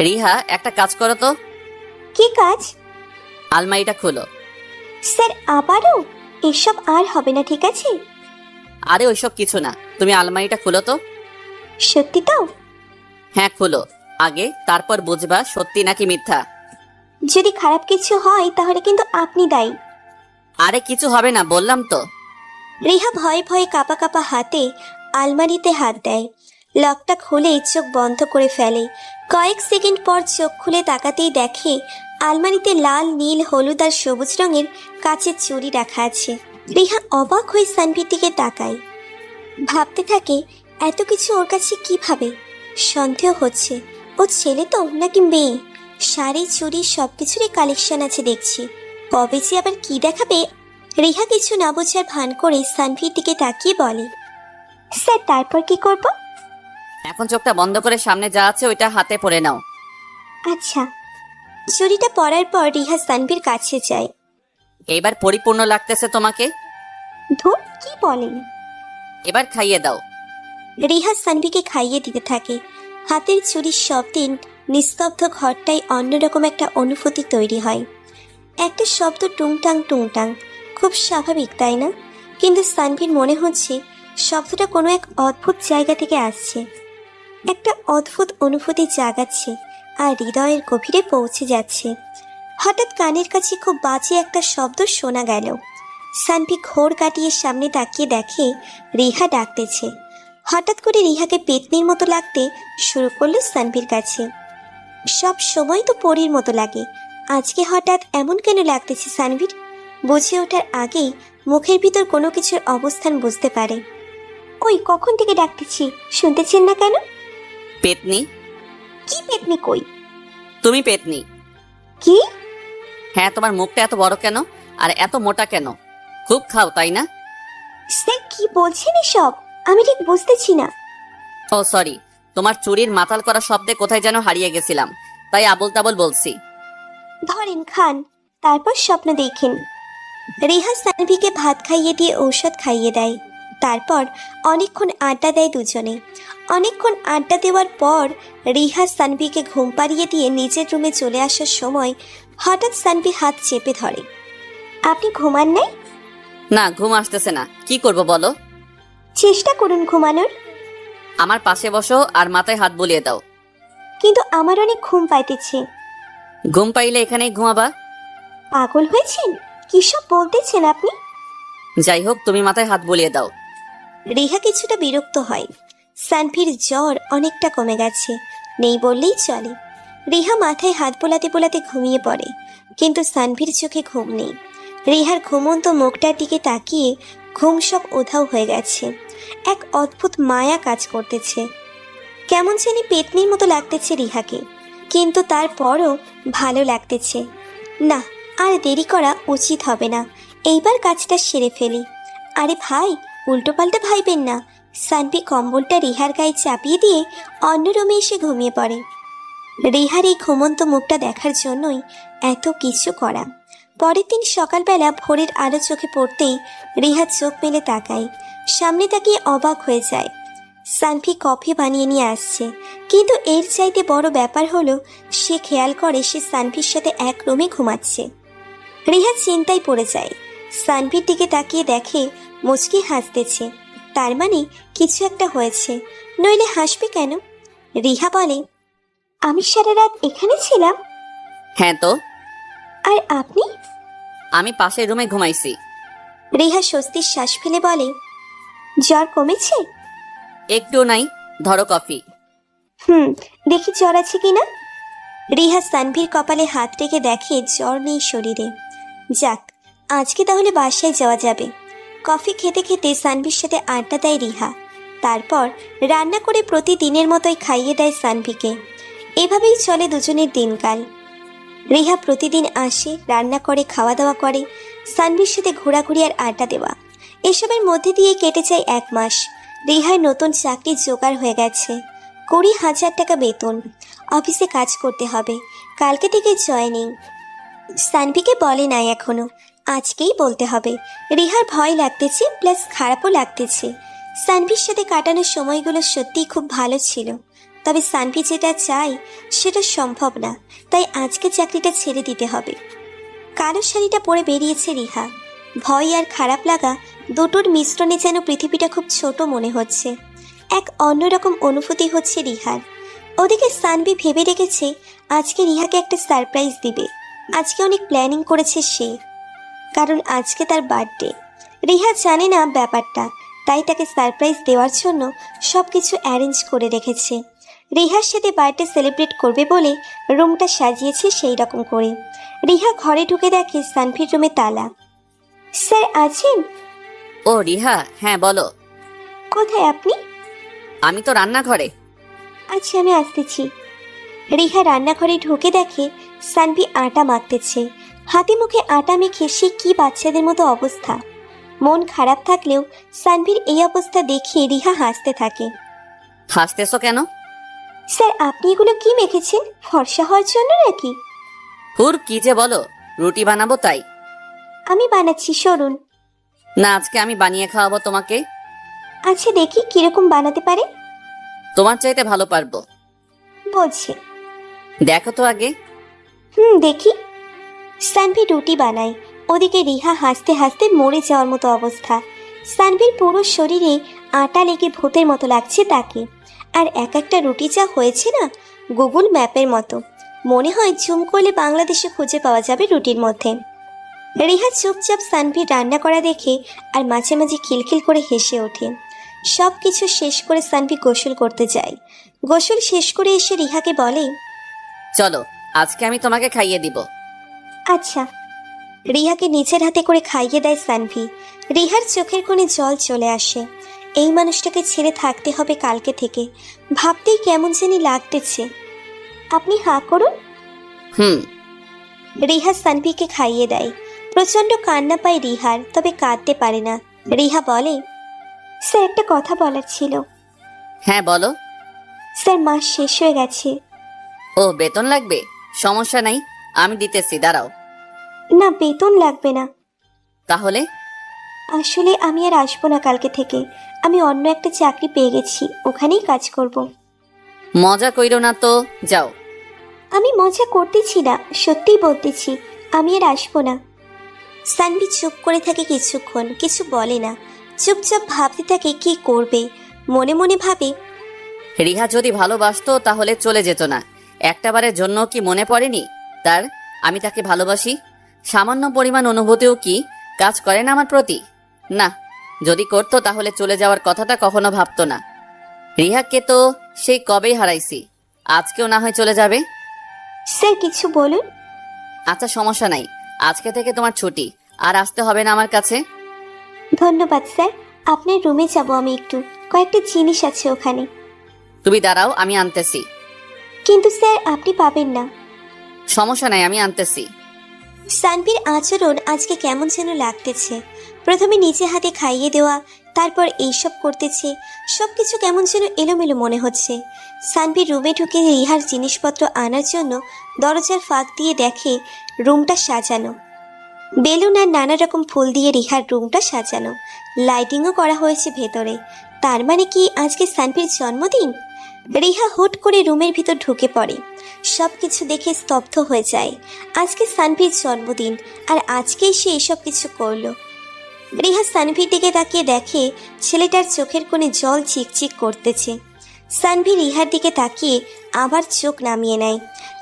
Speaker 2: রিহা, একটা কাজ করো তো।
Speaker 1: কি কাজ?
Speaker 2: আলমারিটা খুলো।
Speaker 1: স্যার, আবারও? এসব আর হবে না, ঠিক আছে?
Speaker 2: আরে ওইসব কিছু না, তুমি আলমারিটা খুলো তো।
Speaker 1: সত্যি তো?
Speaker 2: হ্যাঁ, খুলো আগে, তারপর বুঝবা সত্যি নাকি মিথ্যা।
Speaker 1: যদি খারাপ কিছু হয় তাহলে কিন্তু আপনি দায়ী।
Speaker 2: আরে কিছু হবে না, বললাম তো।
Speaker 1: রিহা ভয়ে ভয়ে কাঁপা কাঁপা হাতে আলমারিতে হাত দেয়। লকটা খুলে চোখ বন্ধ করে ফেলে। কয়েক সেকেন্ড পর চোখ খুলে তাকাতেই দেখে আলমারিতে লাল, নীল, হলুদ আর সবুজ রঙের কাচের চুড়ি রাখা আছে। রিহা অবাক হয়ে সানভির দিকে তাকায়। ভাবতে থাকে এত কিছু ওর কাছে কিভাবে। সন্দেহ হচ্ছে ও ছেলে তো নাকি মেয়ে। শাড়ি, চুড়ি সবকিছুরই কালেকশন আছে দেখছি। কবে যে আবার কি দেখাবে। রিহা কিছু না বোঝার ভান করে সানভির দিকে তাকিয়ে বলে, স্যার, তারপর কি করব?
Speaker 2: এখন চোখটা বন্ধ করে সামনে যা আছে ওইটা হাতে পরে নাও।
Speaker 1: আচ্ছা। চুড়িটা পরার পর রিহা সানভির কাছে যায়।
Speaker 2: এবার পরিপূর্ণ লাগতেছে তোমাকে।
Speaker 1: ধুর, কি বলেন?
Speaker 2: এবার খাইয়ে দাও।
Speaker 1: রিহা সানভিকে খাইয়ে দিতে থাকে। হাতের চুরির শব্দে নিস্তব্ধ ঘরটায় অন্যরকম একটা অনুভূতি তৈরি হয়। একটা শব্দ, টুংটাং টুংটাং, খুব স্বাভাবিক তাই না? কিন্তু সানভির মনে হচ্ছে শব্দটা কোনো এক অদ্ভুত জায়গা থেকে আসছে। একটা অদ্ভুত অনুভূতি জাগাচ্ছে আর হৃদয়ের গভীরে পৌঁছে যাচ্ছে। হঠাৎ কানের কাছে খুব বাজে একটা শব্দ শোনা গেল। সানভি ঘোর কাটিয়ে সামনে তাকিয়ে দেখে রিহা ডাকতেছে। হঠাৎ করে রিহাকে পেতনির মতো লাগতে শুরু করলো সানভির কাছে। সব সময় তো পরীর মতো লাগে, আজকে হঠাৎ এমন কেন লাগতেছে সানভির? বুঝে ওঠার আগেই মুখের ভিতর কোনো কিছুর অবস্থান বুঝতে পারে। ওই কখন থেকে ডাকতেছি, শুনতেছেন না কেন?
Speaker 2: পেতনি?
Speaker 1: কি পেতনি? কই?
Speaker 2: তুমি পেতনি।
Speaker 1: কি?
Speaker 2: হ্যাঁ, তোমার মুখটা এত বড় কেন আর এত মোটা কেন? খুব খাও, তাই না?
Speaker 1: স্যার, কি বলছেন এসব? আমি ঠিক বুঝতেছি না।
Speaker 2: ও সরি, তোমার চুরির মাতাল করা শব্দে কোথায় যেন হারিয়ে গেছিলাম, তাই আবল তাবল বলছি।
Speaker 1: ধরেন, খান, তারপর স্বপ্ন দেখেন। রিহা সানভিকে ভাত খাইয়ে দিয়ে ঔষধ খাইয়ে দেয়। তারপর অনেকক্ষণ আড্ডা দেয় দুজনে। অনেকক্ষণ আড্ডা দেওয়ার পর রিহা সানভিকে ঘুম পাড়িয়ে দিয়ে নিজের রুমে চলে আসার সময় হঠাৎ সানভি হাত চেপে ধরে। আপনি ঘুমান নাই?
Speaker 2: না, ঘুম আসতেছে না, কি করব বলো?
Speaker 1: চেষ্টা করুন ঘুমানোর।
Speaker 2: আমার পাশে বসো আর মাথায় হাত বুলিয়ে দাও।
Speaker 1: কিন্তু আমার অনেক ঘুম পাইতেছে।
Speaker 2: ঘুম পাইলে এখানেই ঘুমাবা।
Speaker 1: পাগল হয়েছেন? কিসব বলতেছেন আপনি?
Speaker 2: যাই হোক, তুমি মাথায় হাত বুলিয়ে দাও।
Speaker 1: রিহা কিছুটা বিরক্ত হয়। সানভির জ্বর অনেকটা কমে গেছে, নেই বললেই চলে। রিহা মাথায় হাত বোলাতে বোলাতে ঘুমিয়ে পড়ে, কিন্তু সানভীর চোখে ঘুম নেই। রিহার ঘুমন্ত মুখটার দিকে তাকিয়ে ঘুম সব উধাও হয়ে গেছে। এক অদ্ভুত মায়া কাজ করতেছে, কেমন জানি পেতনির মতো লাগতেছে রিহাকে, কিন্তু তারপরও ভালো লাগতেছে। না, আর দেরি করা উচিত হবে না, এইবার কাজটা সেরে ফেলি। আরে ভাই, উল্টোপাল্টা ভাইবেন না। সানভি কম্বলটা রিহার গায়ে চাপিয়ে দিয়ে অন্য রুমে এসে ঘুমিয়ে পড়ে। রিহার এই ঘুমন্ত মুখটা দেখার জন্যই এত কিছু করা। পরের দিন সকালবেলা ভোরের আলো চোখে পড়তেই রিহা চোখ মেলে তাকায়। সামনে তাকিয়ে অবাক হয়ে যায়। সানভি কফি বানিয়ে নিয়ে আসছে, কিন্তু এর চাইতে বড় ব্যাপার হলো সে খেয়াল করে সে সানভির সাথে এক রুমে ঘুমাচ্ছে। রিহা চিন্তায় পড়ে যায়। সানভির দিকে তাকিয়ে দেখে মুচকি হাসতেছে, তার মানে কিছু একটা হয়েছে, নইলে হাসবে কেন? রিহা বলে, আমি সারা রাত এখানে ছিলাম।
Speaker 2: হ্যাঁ তো,
Speaker 1: আর আপনি?
Speaker 2: আমি পাশের রুমে ঘুমাইছি।
Speaker 1: রিহা স্বস্তির শ্বাস ফেলে বলে, জ্বর কমেছে?
Speaker 2: একটু নাই, ধরো কফি।
Speaker 1: দেখি জ্বর আছে কিনা। রিহা সানভির কপালে হাত রেখে দেখে জ্বর নেই শরীরে। যাক, আজকে তাহলে বাসায় যাওয়া যাবে। কফি খেতে খেতে সানভির সাথে আড্ডা দেয় রিহা। তারপর রান্না করে প্রতিদিনের মতোই খাইয়ে দেয় সানভিকে। এভাবেই চলে দুজনের দিনকাল। রিহা প্রতিদিন আসে, রান্না করে, খাওয়া দাওয়া করে, সানভির সাথে ঘোরাঘুরি আর আড্ডা দেওয়া। এসবের মধ্যে দিয়ে কেটে যায় 1 মাস। রিহার নতুন চাকরি জোগাড় হয়ে গেছে, 20,000 টাকা বেতন। অফিসে কাজ করতে হবে, কালকে থেকে জয়েনিং। সানভিকে বলে নাই এখনো, আজকেই বলতে হবে। রিহার ভয় লাগতেছে, প্লাস খারাপও লাগতেছে। সানভির সাথে কাটানোর সময়গুলো সত্যিই খুব ভালো ছিল, তবে সানভি যেটা চায় সেটা সম্ভব না, তাই আজকে চাকরিটা ছেড়ে দিতে হবে। কালো শাড়িটা পরে বেরিয়েছে রিহা। ভয় আর খারাপ লাগা দুটোর মিশ্রণে যেন পৃথিবীটা খুব ছোট মনে হচ্ছে। এক অন্যরকম অনুভূতি হচ্ছে রিহার। ওদিকে সানভি ভেবে রেখেছে আজকে রিহাকে একটা সারপ্রাইজ দিবে। আজকে অনেক প্ল্যানিং করেছে সে, কারণ আজকে তার বার্থডে। রিহা জানে না ব্যাপারটা, তাই তাকে সারপ্রাইজ দেওয়ার জন্য সব কিছু অ্যারেঞ্জ করে রেখেছে। রিহার সাথে বার্থডে সেলিব্রেট করবে বলে রুমটা সাজিয়েছে সেই রকম করে। রিহা ঘরে ঢুকে দেখে সানভির রুমে তালা। স্যার আছেন?
Speaker 2: ও রিহা, হ্যাঁ বলো।
Speaker 1: কোথায় আপনি?
Speaker 2: আমি তো রান্নাঘরে।
Speaker 1: আচ্ছা, আমি আসতেছি। রিহা রান্নাঘরে ঢুকে দেখে সানভি আটা মাখতেছে। হাতে মুখে আটা মেখে সে কি বাচ্চাদের মতো অবস্থা। মন খারাপ থাকলেও সানভির এই অবস্থা দেখে রিহা হাসতে থাকে।
Speaker 2: হাসতেছো কেন?
Speaker 1: স্যার, আপনি এগুলো কি মেখেছেন? ফর্সা হওয়ার জন্য নাকি?
Speaker 2: হুর, কি যে বলো, রুটি বানাবো তাই।
Speaker 1: আমি বানাচ্ছি, সরুন।
Speaker 2: না, আজকে আমি বানিয়ে খাওয়াবো তোমাকে।
Speaker 1: আচ্ছা, দেখি কিরকম বানাতে পারে।
Speaker 2: তোমার চাইতে ভালো পারবো।
Speaker 1: বলছে,
Speaker 2: দেখো তো আগে।
Speaker 1: দেখি। সানভি রুটি বানায়, ওদিকে রিহা হাসতে হাসতে মরে যাওয়ার মতো অবস্থা। সানভির পুরো শরীরে আটা লেগে ভূতের মতো লাগছে তাকে। আর এক একটা রুটি যা হয়েছে না, গুগল ম্যাপের মতো। মনে হয় জুম করলে বাংলাদেশে খুঁজে পাওয়া যাবে রুটির মধ্যে। রিহা চুপচাপ সানভির রান্না করা দেখে আর মাঝে মাঝে খিলখিল করে হেসে ওঠে। সব কিছু শেষ করে সানভি গোসল করতে যায়। গোসল শেষ করে এসে রিহাকে বলে,
Speaker 2: চলো, আজকে আমি তোমাকে খাইয়ে দিব।
Speaker 1: আচ্ছা। রিহাকে নিজের হাতে করে খাইয়ে দেয় সানভি। রিহার চোখের কোণে জল চলে আসে। এই মানুষটাকে ছেড়ে থাকতে হবে কালকে থেকে, ভাবতেই কেমন জানি লাগতেছে। আপনি হাঁ করুন। রিহা সানভিকে খাইয়ে দেয়। প্রচণ্ড কান্না পায় রিহার, তবে কাঁদতে পারে না। রিহা বলে, স্যার একটা কথা বলার ছিল।
Speaker 2: হ্যাঁ বলো।
Speaker 1: স্যার, মাস শেষ হয়ে গেছে।
Speaker 2: ও, বেতন লাগবে? সমস্যা নাই, আমি দিতেছি, দাঁড়াও।
Speaker 1: না, বেতন লাগবে না।
Speaker 2: তাহলে?
Speaker 1: আসলে আমি আর আসবো না কালকে থেকে। আমি অন্য একটা চাকরি পেয়ে গেছি, ওখানেই কাজ করব।
Speaker 2: মজা কইরো না তো, যাও।
Speaker 1: আমি মজা করতেছি না, সত্যিই বলতেছি, আমি আর আসবো না। সানভি চুপ করে থাকে কিছুক্ষণ, কিছু বলে না। চুপচাপ ভাবতে থাকে কি করবে। মনে মনে ভাবে,
Speaker 2: রিহা যদি ভালোবাসতো তাহলে চলে যেত না। একটাবারের জন্য কি মনে পড়েনি তার আমি তাকে ভালোবাসি? সামান্য পরিমাণ অনুভূতিও কি কাজ করে না আমার প্রতি? না, যদি করতো তাহলে চলে যাওয়ার কথাটা কখনো ভাবতো না। রিহাকে তো সেই কবেই হারাইছি, আজকেও না হয় চলে যাবে।
Speaker 1: স্যার কিছু বলুন।
Speaker 2: আচ্ছা সমস্যা নাই, আজকে থেকে তোমার ছুটি, আর আসতে হবে না আমার কাছে।
Speaker 1: ধন্যবাদ স্যার, আপনার রুমে যাব আমি একটু, কয়েকটা জিনিস আছে ওখানে।
Speaker 2: তুমি দাঁড়াও, আমি আনতেছি।
Speaker 1: কিন্তু স্যার আপনি পাবেন না।
Speaker 2: সমস্যা নাই, আমি আনতেছি।
Speaker 1: সানভির আচরণ আজকে কেমন যেন লাগতেছে। প্রথমে নিজে হাতে খাইয়ে দেওয়া, তারপর এইসব করতেছে, সবকিছু কেমন যেন এলোমেলো মনে হচ্ছে। সানভির রুমে ঢুকে রিহার জিনিসপত্র আনার জন্য দরজার ফাঁক দিয়ে দেখে রুমটা সাজানো, বেলুন আর নানা রকম ফুল দিয়ে রিহার রুমটা সাজানো, লাইটিংও করা হয়েছে ভেতরে। তার মানে কি আজকে সানভির জন্মদিন? রিহা হুট করে রুমের ভিতর ঢুকে পড়ে, সব কিছু দেখে স্তব্ধ হয়ে যায়। আজকে সানভির জন্মদিন, আর আজকেই সে এসব কিছু করলো। রিহা সানভির দিকে তাকিয়ে দেখে ছেলেটার চোখের কোণে জল চিকচিক করতেছে। সানভি রিহার দিকে তাকিয়ে আবার চোখ নামিয়ে নেয়।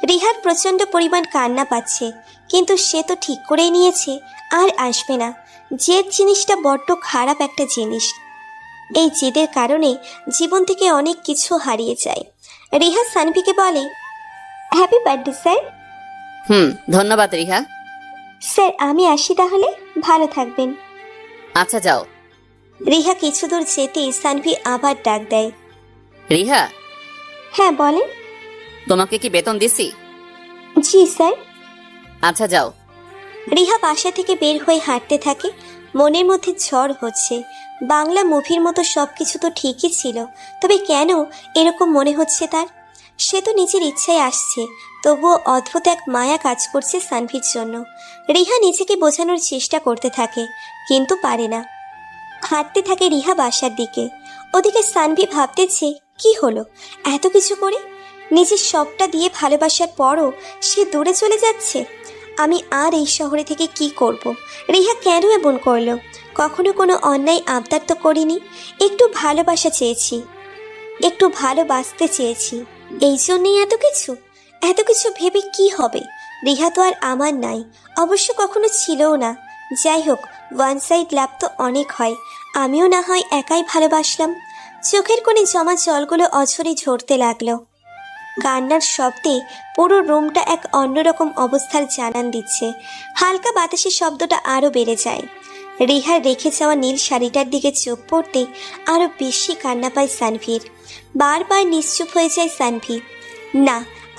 Speaker 1: রিহার প্রচণ্ড পরিমাণ কান্না পাচ্ছে, কিন্তু সে তো ঠিক করেই নিয়েছে আর আসবে না। জেদ জিনিসটা বড্ড খারাপ একটা জিনিস। এই জেদের কারণে জীবন থেকে অনেক কিছু হারিয়ে যায়। রিহা সানভিকে বলে, হ্যাপি বার্থডে স্যার।
Speaker 2: ধন্যবাদ রিহা।
Speaker 1: স্যার আমি আসি তাহলে, ভালো থাকবেন।
Speaker 2: আচ্ছা যাও।
Speaker 1: রিহা কিছু দূর যেতেই সানভি আবার ডাক দেয়।
Speaker 2: রিহা,
Speaker 1: হ্যাঁ বলেন।
Speaker 2: তোমাকে কি বেতন দিছি?
Speaker 1: জি স্যার।
Speaker 2: আচ্ছা যাও।
Speaker 1: রিহা বাসা থেকে বের হয়ে হাঁটতে থাকে, মনের মধ্যে ঝড় হচ্ছে। বাংলা মুভির মতো সব কিছু তো ঠিকই ছিল, তবে কেন এরকম মনে হচ্ছে তার? সে তো নিজের ইচ্ছায় আসছে, তবুও অদ্ভুত এক মায়া কাজ করছে সানভির জন্য। রিহা নিজেকে বোঝানোর চেষ্টা করতে থাকে, কিন্তু পারে না। হাঁটতে থাকে রিহা বাসার দিকে। ওদিকে সানভি ভাবতেছে, কি হলো এত কিছু করে? নিজের সবটা দিয়ে ভালোবাসার পরও সে দূরে চলে যাচ্ছে। আমি আর এই শহরে থেকে কি করব? রিহা কেন এমন করলো? কখনো কোনো অন্যায় আবদার তো করিনি, একটু ভালোবাসা চেয়েছি, একটু ভালোবাসতে চেয়েছি, এই জন্যই এত কিছু ভেবে কি হবে? রিহা তো আর আমার নাই, অবশ্য কখনো ছিলও না। যাই হোক, ওয়ান সাইড লাভ তো অনেক হয়, আমিও না হয় একাই ভালোবাসলাম। চোখের কোণে জমা জলগুলো অঝরে ঝরতে লাগলো। কান্নার শব্দে পুরো রুমটা এক অন্যরকম অবস্থার জানান দিচ্ছে। হালকা বাতাসের শব্দটা আরও বেড়ে যায়। রিহার রেখে যাওয়া নীল শাড়িটার দিকে চোখ পড়তে আরও বেশি কান্না পায় সানভির। বারবার নিশ্চুপ হয়ে যায় সানভি। না,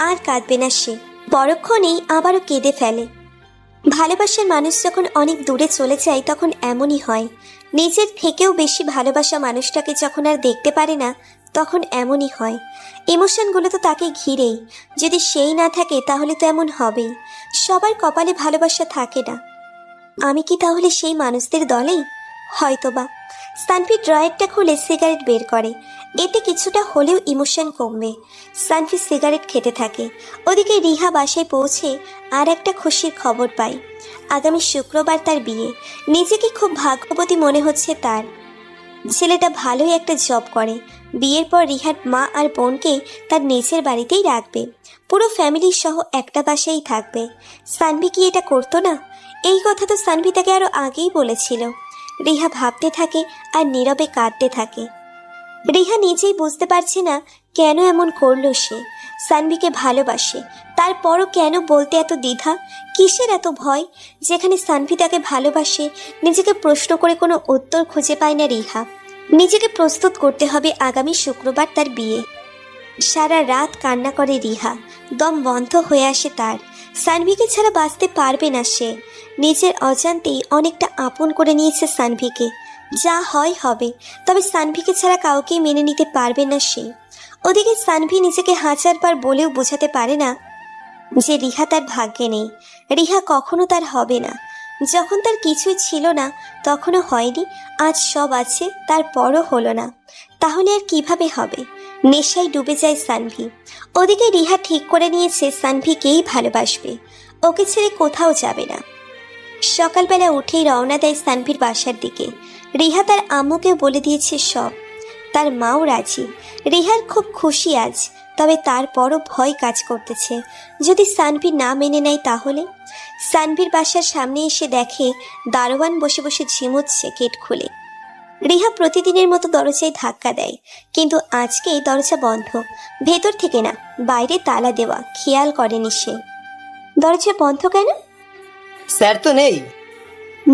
Speaker 1: আর কাঁদবে না সে, পরক্ষণেই আবারও কেঁদে ফেলে। ভালোবাসার মানুষ যখন অনেক দূরে চলে যায় তখন এমনই হয়। নিজের থেকেও বেশি ভালোবাসা মানুষটাকে যখন আর দেখতে পারে না, তখন এমনই হয়। ইমোশনগুলো তো তাকে ঘিরেই, যদি সেই না থাকে তাহলে তো এমন হবেই। সবার কপালে ভালোবাসা থাকে না। আমি কি তাহলে সেই মানুষদের দলেই? হয়তোবা। সানভি ড্রয়ারটা খুলে সিগারেট বের করে, এতে কিছুটা হলেও ইমোশন কমবে। সানভি সিগারেট খেতে থাকে। ওদিকে রিহা বাসায় পৌঁছে আর একটা খুশির খবর পায়। আগামী শুক্রবার তার বিয়ে। নিজেকে খুব ভাগ্যবতী মনে হচ্ছে তার। ছেলেটা ভালোই একটা জব করে। বিয়ের পর রিহার মা আর বোনকে তার নিজের বাড়িতেই রাখবে। পুরো ফ্যামিলি সহ একটা বাসায় থাকবে। সানভি কি এটা করতো না? এই কথা তো সানভি তাকে আরও আগেই বলেছিল। রিহা ভাবতে থাকে আর নীরবে কাঁদতে থাকে। রিহা নিজেই বুঝতে পারছে না কেন এমন করলো সে। সানভিকে ভালোবাসে, তারপরও কেন বলতে এত দ্বিধা, কিসের এত ভয়? যেখানে সানভি তাকে ভালোবাসে, নিজেকে প্রশ্ন করে কোনো উত্তর খুঁজে পায় না রিহা। নিজেকে প্রস্তুত করতে হবে আগামী শুক্রবার তার বিয়ে। সারা রাত কান্না করে রিহা, দম বন্ধ হয়ে আসে তার। সানভিকে ছাড়া বাঁচতে পারবে না সে। নিজের অজান্তেই অনেকটা আপন করে নিয়েছে সানভিকে। যা হয় হবে, তবে সানভিকে ছাড়া কাউকেই মেনে নিতে পারবে না সে। ওদিকে সানভি নিজেকে হাজারবার বলেও বোঝাতে পারে না যে রিহা তার ভাগ্যে নেই। রিহা কখনো তার হবে না। যখন তার কিছুই ছিল না তখনও হয়নি, আজ সব আছে তারপরও হলো না, তাহলে আর কিভাবে হবে? নেশায় ডুবে যায় সানভি। ওদিকে রিহা ঠিক করে নিয়েছে সানভিকেই ভালোবাসবে, ওকে ছেড়ে কোথাও যাবে না। সকালবেলা উঠেই রওনা দেয় সানভির বাসার দিকে। রিহা তার আম্মুকেও বলে দিয়েছে সব, তার মাও রাজি। রিহার খুব খুশি আজ, তবে তারপরও ভয় কাজ করতেছে, যদি সানভি না মেনে নেয় তাহলে। সানভির বাসার সামনে এসে দেখে দারোয়ান বসে বসে ঝিমুচ্ছে গেট খুলে। রিহা প্রতিদিনের মতো দরজায় ধাক্কা দেয়, কিন্তু আজকে দরজা বন্ধ, ভেতর থেকে না, বাইরে তালা দেওয়া, খেয়াল করেনি সে। দরজা বন্ধ কেন?
Speaker 4: স্যার তো নেই।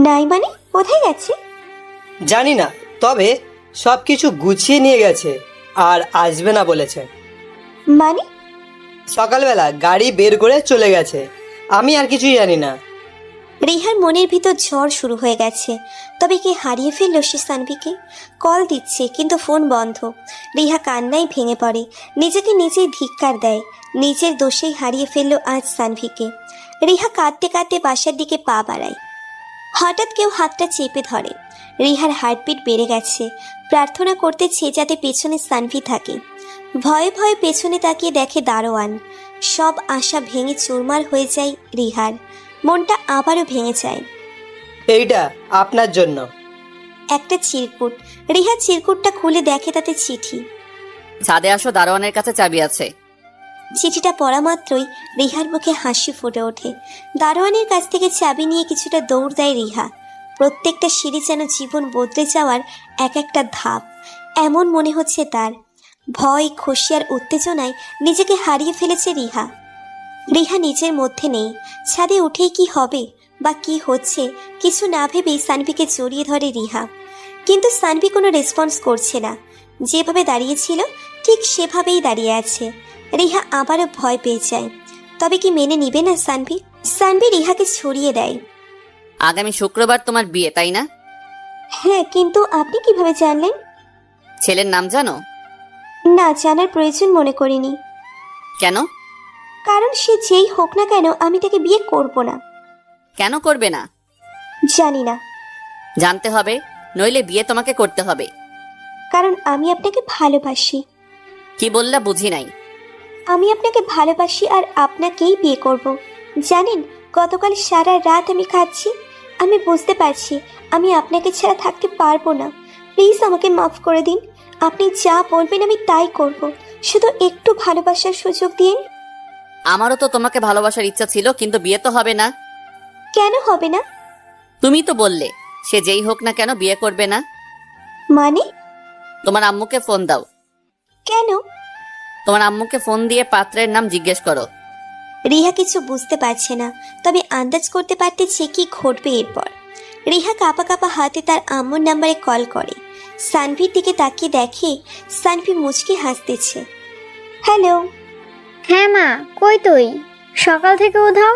Speaker 1: নাই মানে কোথায় গেছে?
Speaker 4: জানি না, তবে সব কিছু গুছিয়ে নিয়ে গেছে আর আসবে না বলেছে।
Speaker 1: মানে?
Speaker 4: সকালবেলা গাড়ি বের করে চলে গেছে, আমি আর কিছুই জানি না।
Speaker 1: রিহার মনের ভিতর ঝড় শুরু হয়ে গেছে। তবে কি হারিয়ে ফেলল সে সানভিকে? কল দিচ্ছে কিন্তু ফোন বন্ধ। রিহা কান্নায় ভেঙে পড়ে, নিজেকে নিজেই ধিক্কার দেয়। নিজের দোষেই হারিয়ে ফেলল আজ সানভিকে। রিহা কাঁদতে কাঁদতে বাসার দিকে পা বাড়ায়। হঠাৎ কেউ হাতটা চেপে ধরে। রিহার হার্টবিট বেড়ে গেছে। প্রার্থনা করতেছে যাতে পেছনে সানভি থাকে। ভয়ে ভয়ে পেছনে তাকিয়ে দেখে দারোয়ান। সব আশা ভেঙে চুরমার হয়ে যায় রিহার। মনটা আবারও ভেঙে যায়।
Speaker 4: এইটা আপনার জন্য।
Speaker 1: একটা চিরকুট। রিহা চিরকুটটা খুলে দেখে তাতে চিঠি।
Speaker 2: ছাদে আসো, দারোয়ানের কাছে চাবি আছে।
Speaker 1: চিঠিটা পড়া মাত্রই রিহার মুখে হাসি ফুটে ওঠে। দারোয়ানের কাছ থেকে চাবি নিয়ে কিছুটা দৌড় দেয় রিহা। প্রত্যেকটা সিঁড়ি যেন জীবন বদলে যাওয়ার এক একটা ধাপ, এমন মনে হচ্ছে তার। ভয়, খুশি আর উত্তেজনায় নিজেকে হারিয়ে ফেলেছে রিহা। রিহা নিজের মধ্যে নেই। ছাদে উঠেই কি হবে বা কি হচ্ছে কিছু না ভেবেই সানভিকে জড়িয়ে ধরে রিহা। কিন্তু সানভি কোনো রেসপন্স করছে না। যেভাবে দাঁড়িয়েছিল ঠিক সেভাবেই দাঁড়িয়ে আছে। রিহা আবারও ভয় পেয়ে যায়। তবে কি মেনে নিবে না সানভি? সানভি রিহাকে ছড়িয়ে দেয়।
Speaker 2: আগামী শুক্রবার তোমার বিয়ে, তাই না?
Speaker 1: হ্যাঁ, কিন্তু আপনি কিভাবে জানলেন?
Speaker 2: ছেলের নাম জানো?
Speaker 1: না, জানার প্রয়োজন মনে করিনি।
Speaker 2: কেন?
Speaker 1: কারণ সে যেই হোক না কেন আমি তাকে বিয়ে করব না।
Speaker 2: কেন করবে না?
Speaker 1: জানি না।
Speaker 2: জানতে হবে, নইলে বিয়ে তোমাকে করতে হবে।
Speaker 1: কারণ আমি আপনাকে ভালোবাসি।
Speaker 2: কি বললা বুঝি নাই।
Speaker 1: আমি আপনাকে ভালোবাসি আর আপনাকেই বিয়ে করব। জানেন, গতকাল সারা রাত আমি খাচ্ছি। আমি বুঝতে পারছি আমি আপনাকে ছাড়া থাকতে পারবো না। প্লিজ আমাকে মাফ করে দিন। আপনি যা বলবেন আমি তাই করব। শুধু একটু ভালোবাসার সুযোগ দিন।
Speaker 2: আমারও তো তোমাকে ভালোবাসার ইচ্ছা ছিল, কিন্তু বিয়ে তো হবে না।
Speaker 1: কেন হবে না?
Speaker 2: তুমি তো বললে সে যেই হোক না কেন বিয়ে করবে না।
Speaker 1: মানে?
Speaker 2: তোমার আম্মুকে ফোন দাও।
Speaker 1: কেন?
Speaker 2: তোমার আম্মুকে ফোন দিয়ে পাত্রের নাম জিজ্ঞেস করো।
Speaker 1: রিহা কিছু বুঝতে পারছে না, তবে আন্দাজ করতে পারতেছে কি ঘটবে এরপর। রিহা কাঁপা কাঁপা হাতে তার আম্মুর নাম্বারে কল করে। সানভির দিকে তাকিয়ে দেখে সানভি মুচকি হাসতেছে। হ্যালো।
Speaker 3: হ্যাঁ মা, কই তুই? সকাল থেকে উধাও।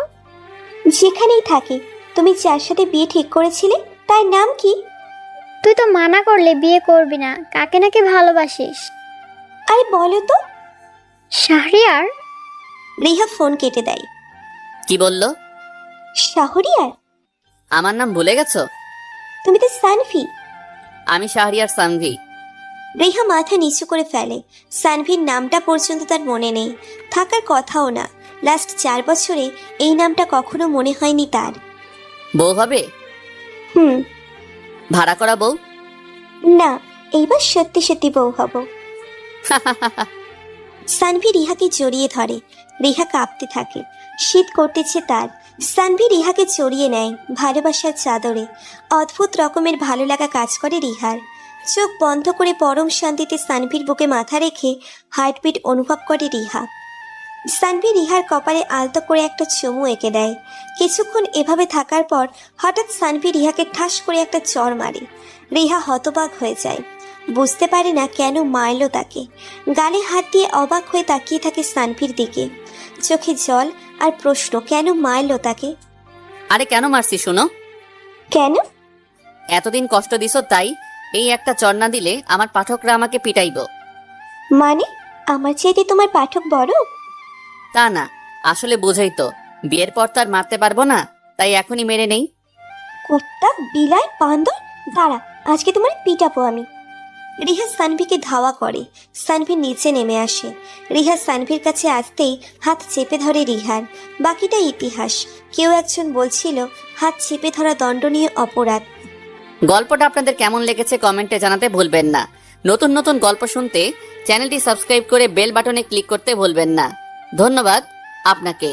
Speaker 1: যেখানেই থাকে। তুমি যার সাথে বিয়ে ঠিক করেছিলে তার নাম কি?
Speaker 3: তুই তো মানা করলে বিয়ে করবি না, কাকে নাকি ভালোবাসিস?
Speaker 1: আরে বলো তো।
Speaker 3: শাহরিয়ার।
Speaker 1: রিহা ফোন কেটে দেয়।
Speaker 2: কি বললো?
Speaker 1: শাহরিয়ার?
Speaker 2: আমার নাম ভুলে গেছো?
Speaker 1: তুমি তো সানভি।
Speaker 2: আমি শাহরিয়ার সানভি।
Speaker 1: রিহা মাথা নিচু করে ফেলে। সানভির নামটা পর্যন্ত তার মনে নেই, থাকার কথাও না। লাস্ট 4 বছরে এই নামটা কখনো মনে হয়নি তার।
Speaker 2: বউ হবে?
Speaker 1: হুম।
Speaker 2: ভাড়া করা বউ?
Speaker 1: না, এইবার সত্যি সত্যি বউ হব। সানভি রিহাকে জড়িয়ে ধরে। রিহা কাঁপতে থাকে। শীত করতেছে তার। সানভি রিহাকে জড়িয়ে নেয় ভালোবাসার চাদরে। অদ্ভুত রকমের ভালো লাগা কাজ করে রিহার। চোখ বন্ধ করে পরম শান্তিতে সানভির বুকে মাথা রেখে হার্টবিট অনুভব করে রিহা। সানভি রিহার কপালে আলতো করে একটা চুমু এঁকে দেয়। কিছুক্ষণ এভাবে থাকার পর হঠাৎ সানভি রিহাকে ঠাস করে একটা চড় মারে। রিহা হতবাক হয়ে যায়। বুঝতে পারে না কেন মারল তাকে। গালে হাত দিয়ে অবাক হয়ে তাকিয়ে থাকে সানভির দিকে। চোখে জল আর প্রশ্ন, কেন মারল তাকে?
Speaker 2: আরে কেন মারছি শুনো?
Speaker 1: কেন?
Speaker 2: এতদিন কষ্ট দিছো তাই। এই একটা চর না দিলে আমার পাঠকরা আমাকে পিটাইব।
Speaker 1: মানে আমার চাইতে তোমার পাঠক বড়?
Speaker 2: তা না, আসলে বোঝাই তো, বিয়ের পর তার মারতে পারবো না, তাই এখনই মেরে নেই।
Speaker 1: কুত্তা, বিলাই, বান্দর, দাঁড়া, আজকে তোমার পিটাবো আমি। রিহা সানভিকে ধাওয়া করে। সানভি নিচে নেমে আসে। রিহা সানভির কাছে আসতেই হাত চেপে ধরে রিহার। বাকিটা ইতিহাস। কেউ একজন বলছিল হাত চেপে ধরা দণ্ডনীয় অপরাধ।
Speaker 2: গল্পটা আপনাদের কেমন লেগেছে কমেন্টে জানাতে ভুলবেন না। নতুন নতুন গল্প শুনতে চ্যানেলটি সাবস্ক্রাইব করে বেল বাটনে ক্লিক করতে ভুলবেন না। ধন্যবাদ আপনাকে।